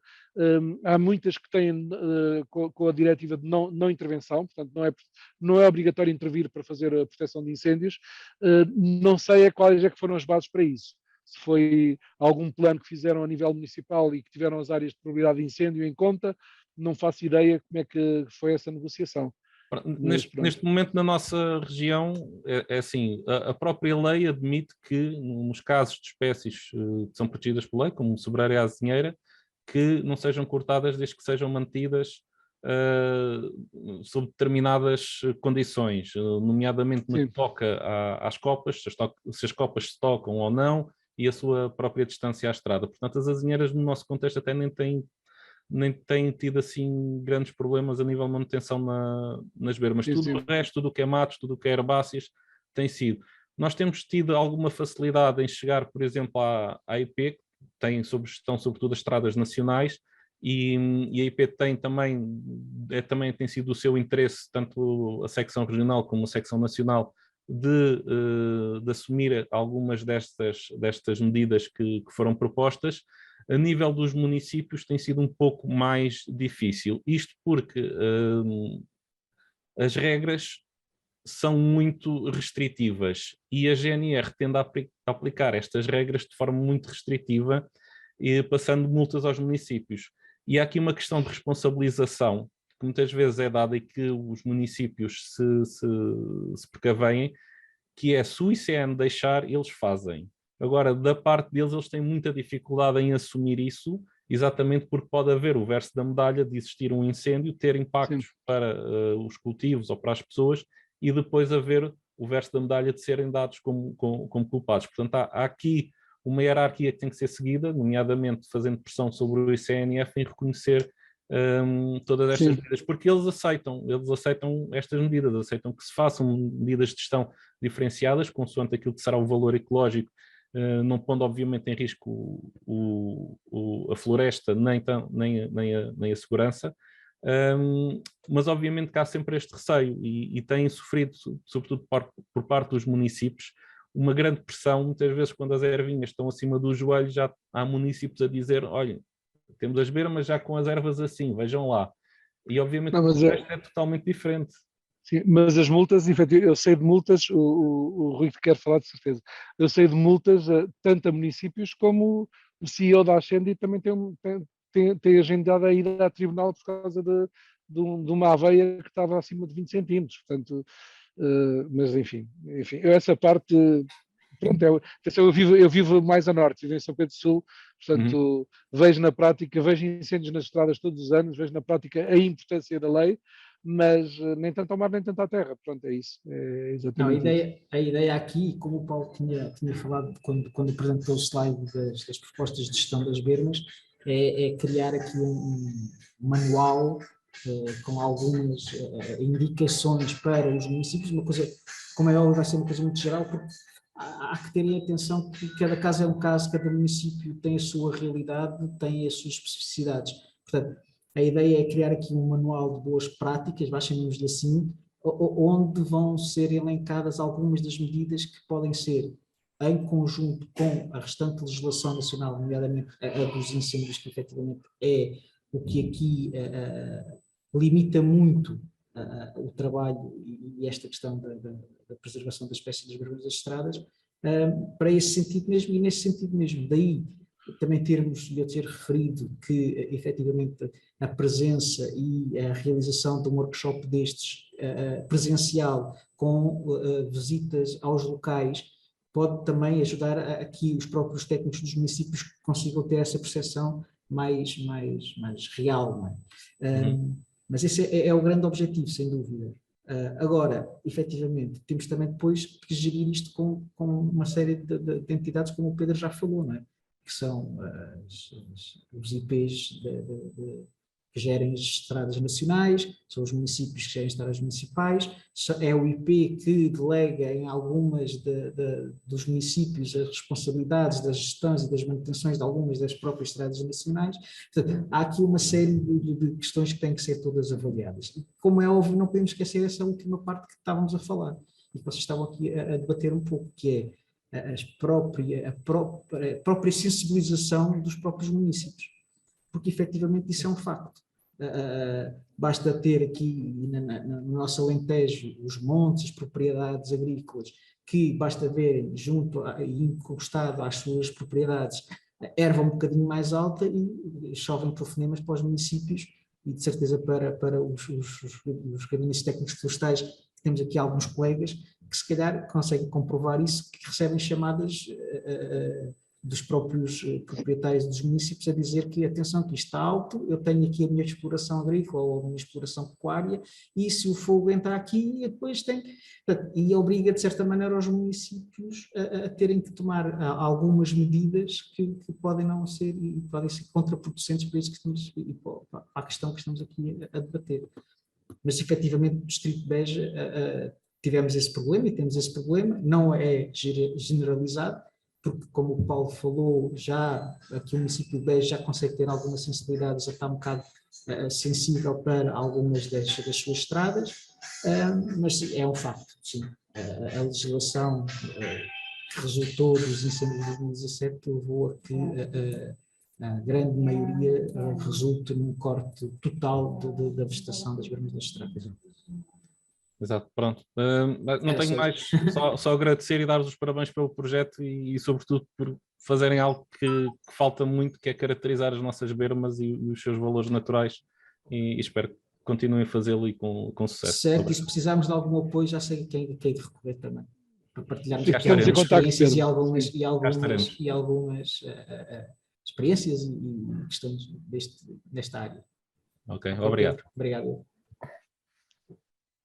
Há muitas que têm com a diretiva de não intervenção, portanto não é obrigatório intervir para fazer a proteção de incêndios. Não sei quais é que foram as bases para isso. Se foi algum plano que fizeram a nível municipal e que tiveram as áreas de probabilidade de incêndio em conta, não faço ideia como é que foi essa negociação. Neste momento, na nossa região, é assim, a própria lei admite que, nos casos de espécies que são protegidas por lei, como o sobreiro e a azinheira, que não sejam cortadas desde que sejam mantidas sob determinadas condições, nomeadamente no que toca às copas, se as copas se tocam ou não, e a sua própria distância à estrada. Portanto, as azinheiras, no nosso contexto, até nem têm tido assim grandes problemas a nível de manutenção nas bermas. Tudo o resto, tudo o que é matos, tudo o que é herbáceas, tem sido. Nós temos tido alguma facilidade em chegar, por exemplo, à IP, que tem sob gestão sobretudo as estradas nacionais, e a IP também tem sido do seu interesse, tanto a secção regional como a secção nacional, de assumir algumas destas medidas que foram propostas. A nível dos municípios tem sido um pouco mais difícil. Isto porque as regras são muito restritivas e a GNR tende a aplicar estas regras de forma muito restritiva, e passando multas aos municípios. E há aqui uma questão de responsabilização que muitas vezes é dada e que os municípios se precavêm, que é, se o ICN deixar, eles fazem. Agora, da parte deles, eles têm muita dificuldade em assumir isso, exatamente porque pode haver o verso da medalha de existir um incêndio, ter impactos para os cultivos ou para as pessoas, e depois haver o verso da medalha de serem dados como culpados. Portanto, há aqui uma hierarquia que tem que ser seguida, nomeadamente fazendo pressão sobre o ICNF em reconhecer todas estas medidas, porque eles aceitam estas medidas, aceitam que se façam medidas de gestão diferenciadas, consoante aquilo que será o valor ecológico, não pondo obviamente em risco a floresta, nem a segurança, mas obviamente que há sempre este receio, e têm sofrido, sobretudo por parte dos municípios, uma grande pressão. Muitas vezes, quando as ervinhas estão acima do joelho, já há municípios a dizer: olha, temos as bermas já com as ervas assim, vejam lá. E obviamente o resto é totalmente diferente. Sim, mas as multas, eu sei de multas, o Rui quer falar de certeza, eu sei de multas tanto a municípios como o CEO da Ascendi também tem agendado a ida a tribunal por causa de uma aveia que estava acima de 20 centímetros, portanto, mas enfim, essa parte, pronto, eu vivo mais a norte, vivo em São Pedro do Sul, portanto, vejo na prática, vejo incêndios nas estradas todos os anos, vejo na prática a importância da lei, mas nem tanto ao mar nem tanto à terra. Pronto, é isso. É exatamente a ideia aqui, como o Paulo tinha falado quando apresentou o slide das propostas de gestão das bermas, é criar aqui um manual com algumas indicações para os municípios, uma coisa, como é óbvio, vai ser uma coisa muito geral, porque há que terem atenção que cada caso é um caso, cada município tem a sua realidade, tem as suas especificidades. Portanto, a ideia é criar aqui um manual de boas práticas, chamemos-lhe assim, onde vão ser elencadas algumas das medidas que podem ser, em conjunto com a restante legislação nacional, nomeadamente a dos incêndios, que efetivamente é o que aqui limita muito o trabalho e esta questão da preservação da espécie das barbeiras das estradas, para esse sentido mesmo, e nesse sentido mesmo. Daí também eu ter referido que efetivamente a presença e a realização de um workshop destes presencial com visitas aos locais pode também ajudar a que os próprios técnicos dos municípios consigam ter essa percepção mais real. Não é? Mas esse é o grande objetivo, sem dúvida. Agora, efetivamente, temos também depois que gerir isto com uma série de entidades, como o Pedro já falou, não é? Que são os IPs que gerem as estradas nacionais, são os municípios que gerem as estradas municipais, é o IP que delega em algumas dos municípios as responsabilidades das gestões e das manutenções de algumas das próprias estradas nacionais. Portanto, há aqui uma série de questões que têm que ser todas avaliadas. E, como é óbvio, não podemos esquecer essa última parte que estávamos a falar, e que vocês estavam aqui a debater um pouco, que é a própria sensibilização dos próprios municípios, porque efetivamente isso é um facto. Basta ter aqui no nosso Alentejo os montes, as propriedades agrícolas, que basta verem junto e encostado às suas propriedades a erva um bocadinho mais alta e chovem telefonemas para os municípios e de certeza para os gabinetes técnicos florestais, que temos aqui alguns colegas que se calhar conseguem comprovar isso, que recebem chamadas dos próprios proprietários dos municípios a dizer que, atenção, que isto está alto, eu tenho aqui a minha exploração agrícola ou a minha exploração pecuária, e se o fogo entrar aqui, depois tem... E obriga, de certa maneira, os municípios a terem que tomar algumas medidas que podem não ser, e podem ser contraproducentes para isso que estamos, e para a questão que estamos aqui a debater. Mas, efetivamente, no Distrito de Beja tivemos esse problema, e temos esse problema, não é generalizado, porque, como o Paulo falou, já aqui o município de Beja já consegue ter alguma sensibilidade, já está um bocado sensível para algumas das suas estradas, mas é um facto, sim. A legislação que resultou dos incêndios de 2017 levou a que a grande maioria resulte num corte total da vegetação das bermas das estradas. Exato, pronto. Não tenho mais, só agradecer e dar-vos os parabéns pelo projeto e sobretudo por fazerem algo que falta muito, que é caracterizar as nossas bermas e os seus valores naturais, e espero que continuem a fazê-lo e com sucesso. Certo, e se precisarmos de algum apoio, já sei quem de recorrer também, para partilharmos Cá aqui algumas estaremos. experiências Pedro. e algumas experiências e questões nesta área. Ok, obrigado. Obrigado.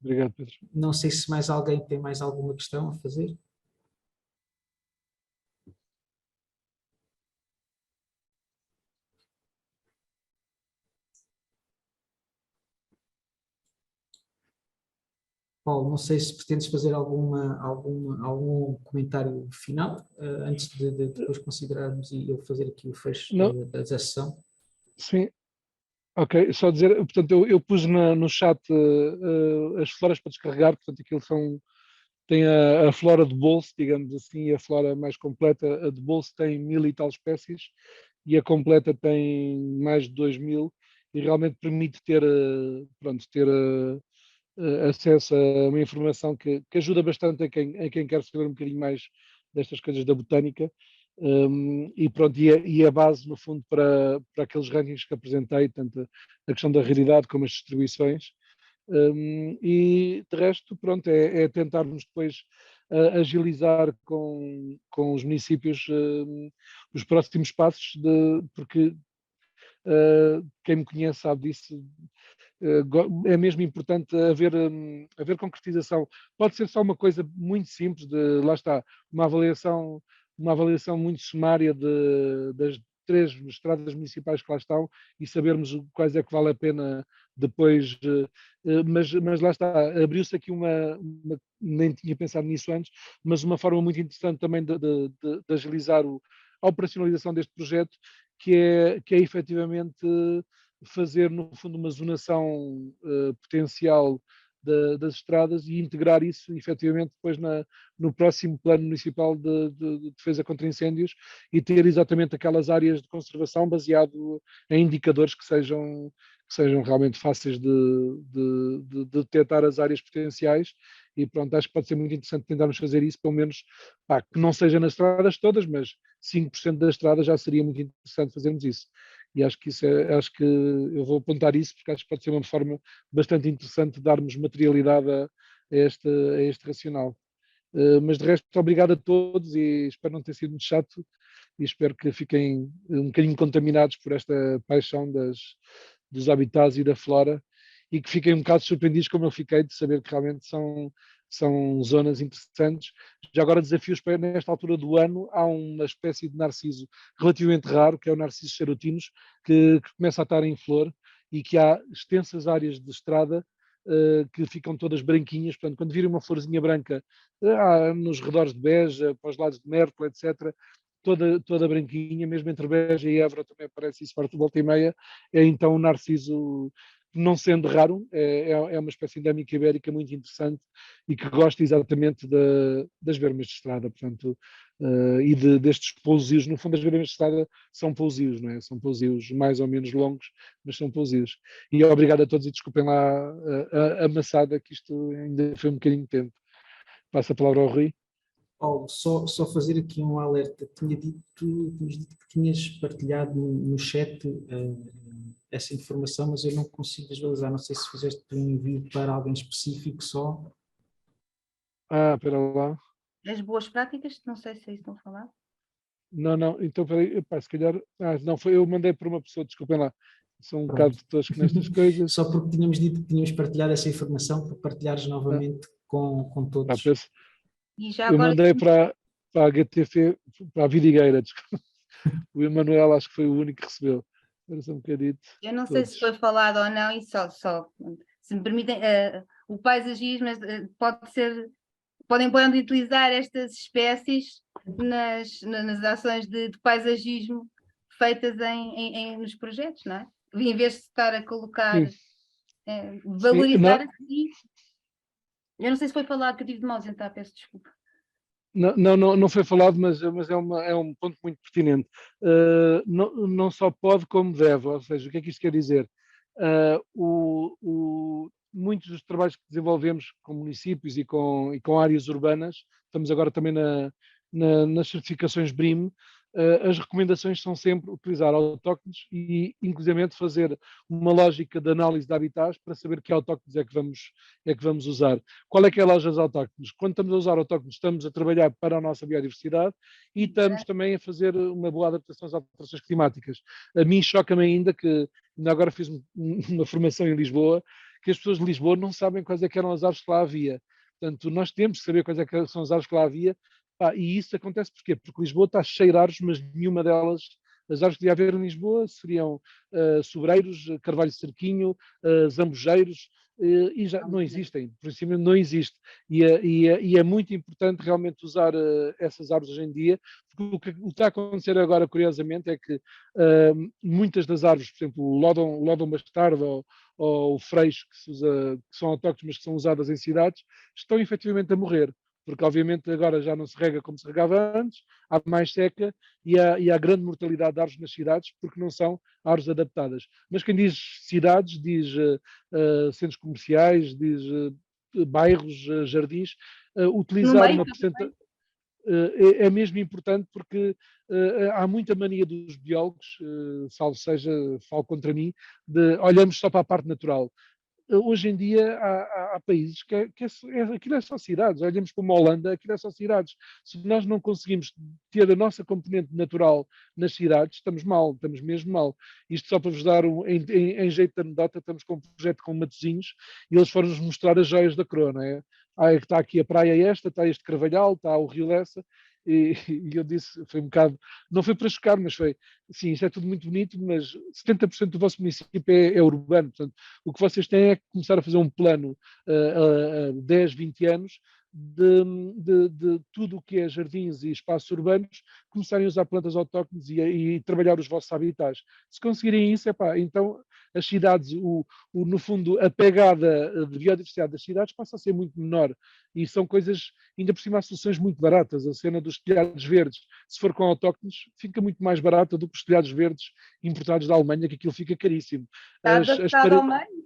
Obrigado, Pedro. Não sei se mais alguém tem mais alguma questão a fazer. Paulo, não sei se pretendes fazer algum comentário final, antes de depois considerarmos e eu fazer aqui o fecho da sessão. Sim. Ok, só dizer, portanto, eu pus no chat as floras para descarregar, portanto, aquilo tem a flora de bolso, digamos assim, a flora mais completa. A de bolso tem 1000 e tal espécies e a completa tem mais de 2000, e realmente permite ter acesso a uma informação que ajuda bastante a quem quer saber um bocadinho mais destas coisas da botânica. E a base, no fundo, para aqueles rankings que apresentei, tanto a questão da realidade como as distribuições. E de resto, pronto, é tentarmos depois agilizar com os municípios os próximos passos, porque quem me conhece sabe disso. É mesmo importante haver concretização. Pode ser só uma coisa muito simples, lá está, uma avaliação muito sumária três estradas municipais que lá estão e sabermos quais é que vale a pena depois, mas lá está, abriu-se aqui nem tinha pensado nisso antes, mas uma forma muito interessante também de agilizar a operacionalização deste projeto, que é efetivamente fazer, no fundo, uma zonação potencial das estradas e integrar isso efetivamente depois no próximo plano municipal de defesa contra incêndios e ter exatamente aquelas áreas de conservação baseado em indicadores que sejam realmente fáceis de detectar as áreas potenciais e pronto, acho que pode ser muito interessante tentarmos fazer isso, pelo menos, que não seja nas estradas todas, mas 5% das estradas já seria muito interessante fazermos isso. E acho que acho que eu vou apontar isso porque acho que pode ser uma forma bastante interessante de darmos materialidade a este racional. Mas de resto, obrigado a todos e espero não ter sido muito chato e espero que fiquem um bocadinho contaminados por esta paixão dos habitats e da flora e que fiquem um bocado surpreendidos como eu fiquei de saber que realmente são zonas interessantes. Já agora desafios para nesta altura do ano, há uma espécie de narciso relativamente raro, que é o narciso xerotinos, que começa a estar em flor e que há extensas áreas de estrada que ficam todas branquinhas, portanto, quando virem uma florzinha branca nos redores de Beja, para os lados de Mértola, etc., toda branquinha, mesmo entre Beja e Évora também aparece isso parte de volta e meia, é então um narciso, não sendo raro, é uma espécie endémica ibérica muito interessante e que gosta exatamente das bermas de estrada, portanto, e destes pousios. No fundo, as bermas de estrada são pousios, não é? São pousios mais ou menos longos, mas são pousios. E obrigado a todos e desculpem lá a amassada, que isto ainda foi um bocadinho tempo. Passo a palavra ao Rui. Paulo, só fazer aqui um alerta. Tinhas dito que tinhas partilhado no chat essa informação, mas eu não consigo visualizar. Não sei se fizeste um envio para alguém específico só. Espera lá. As boas práticas, não sei se é isso que estão a falar. Não, então peraí, se calhar. Não, eu mandei para uma pessoa, desculpem lá. Sou um bocado tosco nestas coisas. Só porque tínhamos dito que tínhamos partilhado essa informação para partilhares novamente com todos. E já eu agora... mandei para a HTF, para a Vidigueira, desculpa. O Emanuel acho que foi o único que recebeu. Eu não sei se foi falado ou não, e só se me permitem, o paisagismo podem utilizar estas espécies nas ações de paisagismo feitas nos projetos, não é? Em vez de estar a colocar, valorizar assim. Eu não sei se foi falado, que eu tive de me ausentar, peço desculpa. Não foi falado, mas é um ponto muito pertinente. Não só pode, como deve. Ou seja, o que é que isto quer dizer? Muitos dos trabalhos que desenvolvemos com municípios e com áreas urbanas, estamos agora também nas certificações BRIM, as recomendações são sempre utilizar autóctones e, inclusivamente, fazer uma lógica de análise de habitats para saber que autóctones é que vamos usar. Qual é que é a lógica dos autóctones? Quando estamos a usar autóctones, estamos a trabalhar para a nossa biodiversidade e estamos também a fazer uma boa adaptação às alterações climáticas. A mim choca-me ainda que, ainda agora fiz uma formação em Lisboa, que as pessoas de Lisboa não sabem quais é que eram as árvores que lá havia. Portanto, nós temos que saber quais é que são as árvores que lá havia. E isso acontece porquê? Porque Lisboa está cheia de árvores, mas nenhuma delas, as árvores que devia haver em Lisboa seriam sobreiros, carvalho de cerquinho, zambujeiros, e já não existem, por cima não existe. E é muito importante realmente usar essas árvores hoje em dia, porque o que está a acontecer agora, curiosamente, é que muitas das árvores, por exemplo, o lódon bastardo ou o freixo, que são autóctones, mas que são usadas em cidades, estão efetivamente a morrer. Porque obviamente agora já não se rega como se regava antes, há mais seca e há grande mortalidade de árvores nas cidades porque não são árvores adaptadas. Mas quem diz cidades, diz centros comerciais, diz bairros, jardins, utilizar uma porcentagem é mesmo importante porque há muita mania dos biólogos, salvo seja, falo contra mim, de olhamos só para a parte natural. Hoje em dia há países que aquilo é só cidades. Olhamos para uma Holanda, aquilo é só cidades. Se nós não conseguimos ter a nossa componente natural nas cidades, estamos mesmo mal. Isto só para vos dar, em jeito de anedota, estamos com um projeto com Matosinhos e eles foram-nos mostrar as joias da coroa, não é? Está aqui a praia esta, está este Carvalhal, está o Rio Lessa, e eu disse, foi um bocado, não foi para chocar, mas foi, sim, isto é tudo muito bonito, mas 70% do vosso município é urbano, portanto, o que vocês têm é que começar a fazer um plano a 10, 20 anos, de tudo o que é jardins e espaços urbanos, começarem a usar plantas autóctones e trabalhar os vossos habitats. Se conseguirem isso, então as cidades, no fundo, a pegada de biodiversidade das cidades passa a ser muito menor. E são coisas, ainda por cima, há soluções muito baratas. A cena dos telhados verdes, se for com autóctones, fica muito mais barata do que os telhados verdes importados da Alemanha, que aquilo fica caríssimo. Está adaptado ao meio?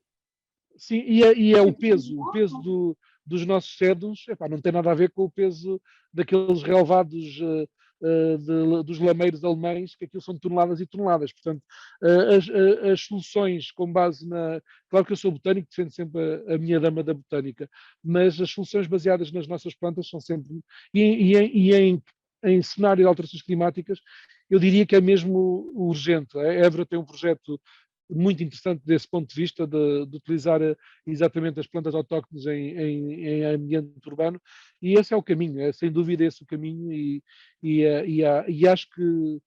Sim, e é o peso dos nossos cédulos, não tem nada a ver com o peso daqueles relevados dos lameiros alemães, que aquilo são toneladas e toneladas. Portanto, as soluções com base na... Claro que eu sou botânico, defendo sempre a minha dama da botânica, mas as soluções baseadas nas nossas plantas são sempre... Em cenário de alterações climáticas, eu diria que é mesmo urgente. A Évora tem um projeto muito interessante desse ponto de vista, de utilizar exatamente as plantas autóctones em ambiente urbano, e esse é o caminho, é sem dúvida esse o caminho, e acho que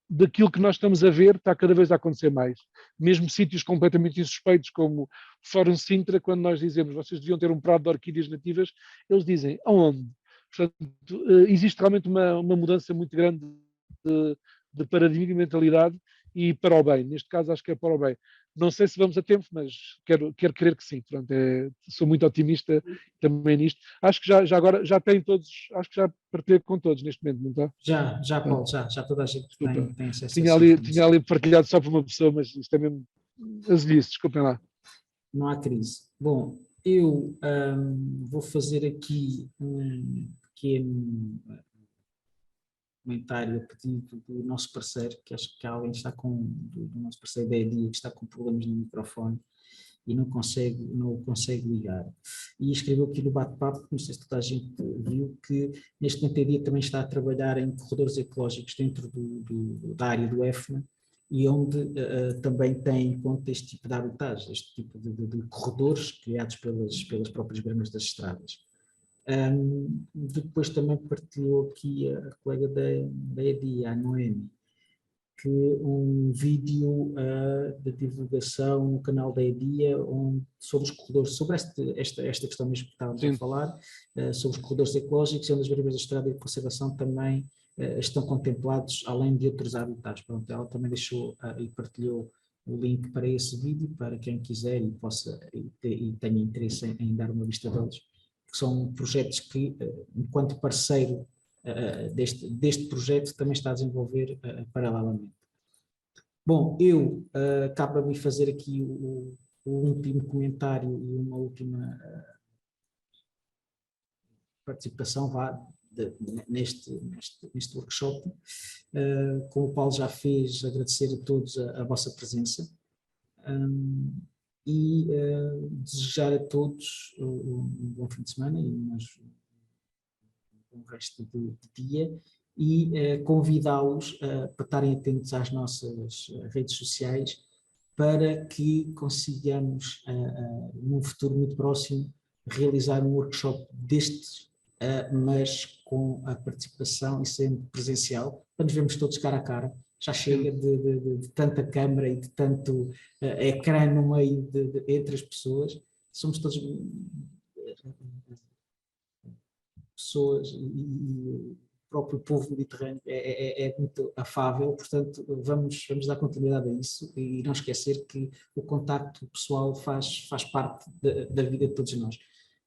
daquilo que nós estamos a ver está cada vez a acontecer mais. Mesmo sítios completamente insuspeitos como o Fórum Sintra, quando nós dizemos vocês deviam ter um prado de orquídeas nativas, eles dizem aonde? Portanto, existe realmente uma mudança muito grande de paradigma e mentalidade, e para o bem. Neste caso, acho que é para o bem. Não sei se vamos a tempo, mas quero crer que sim. Pronto, sou muito otimista também nisto. Acho que já agora já tem todos, acho que já partilhei com todos neste momento, não está? Já, Paulo, já toda a gente tem acesso tinha a tinha ali partilhado só por uma pessoa, mas isto é mesmo azelice, desculpem lá. Não há crise. Bom, eu vou fazer aqui um pequeno comentário a pedido do nosso parceiro, que acho que alguém está do nosso parceiro da EDIA, que está com problemas no microfone e não o consegue ligar. E escreveu aqui no bate-papo, não sei se toda a gente viu, que neste momento a EDIA também está a trabalhar em corredores ecológicos dentro da área do EFNA, e onde também tem em conta este tipo de habitats, este tipo de corredores criados pelas próprias bermas das estradas. Depois também partilhou aqui a colega da EDIA, a Noemi, que um vídeo de divulgação no canal da EDIA sobre os corredores, sobre esta questão mesmo que estávamos a falar, sobre os corredores ecológicos, onde as bermas da estrada e de conservação também estão contemplados, além de outros habitats. Pronto, ela também deixou e partilhou o link para esse vídeo, para quem quiser e tenha interesse em dar uma vista deles, que são projetos que, enquanto parceiro deste projeto, também está a desenvolver paralelamente. Bom, eu cabe-me fazer aqui o último comentário e uma última participação neste workshop. Como o Paulo já fez, agradecer a todos a vossa presença e desejar a todos um bom fim de semana e um resto de dia, e convidá-los para estarem atentos às nossas redes sociais, para que consigamos, num futuro muito próximo, realizar um workshop destes, mas com a participação e sendo presencial, para nos vermos todos cara a cara. Já chega de tanta câmara e de tanto ecrã no meio entre as pessoas. Somos todos pessoas, e o próprio povo mediterrâneo é muito afável, portanto vamos dar continuidade a isso e não esquecer que o contacto pessoal faz parte da vida de todos nós.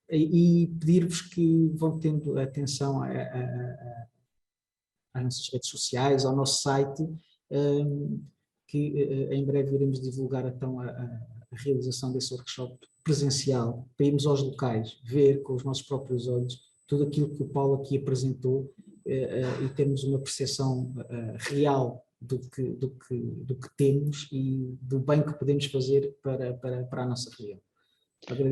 E pedir-vos que vão tendo atenção às nossas redes sociais, ao nosso site, que em breve iremos divulgar então a realização desse workshop presencial, para irmos aos locais, ver com os nossos próprios olhos tudo aquilo que o Paulo aqui apresentou, e termos uma percepção real do que temos e do bem que podemos fazer para a nossa região.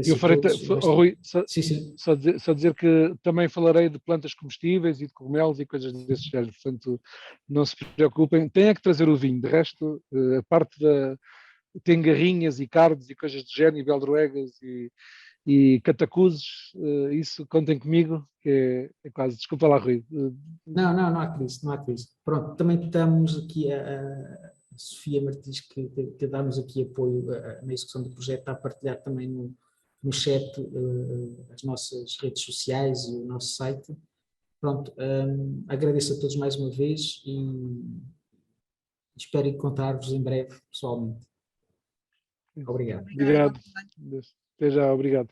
Eu farei, Rui, só dizer que também falarei de plantas comestíveis e de cogumelos e coisas desse género, portanto não se preocupem, tem é que trazer o vinho, de resto a parte tem garrinhas e cardos e coisas do género e beldroegas e catacuzes, isso contem comigo, que é quase, desculpa lá, Rui. Não há crise, não há crise. Pronto, também estamos aqui, a Sofia Martins, que dá-nos aqui apoio na execução do projeto, está a partilhar também no chat as nossas redes sociais e o nosso site. Pronto, agradeço a todos mais uma vez e espero encontrar-vos em breve, pessoalmente. Obrigado. Obrigado. Até já, obrigado.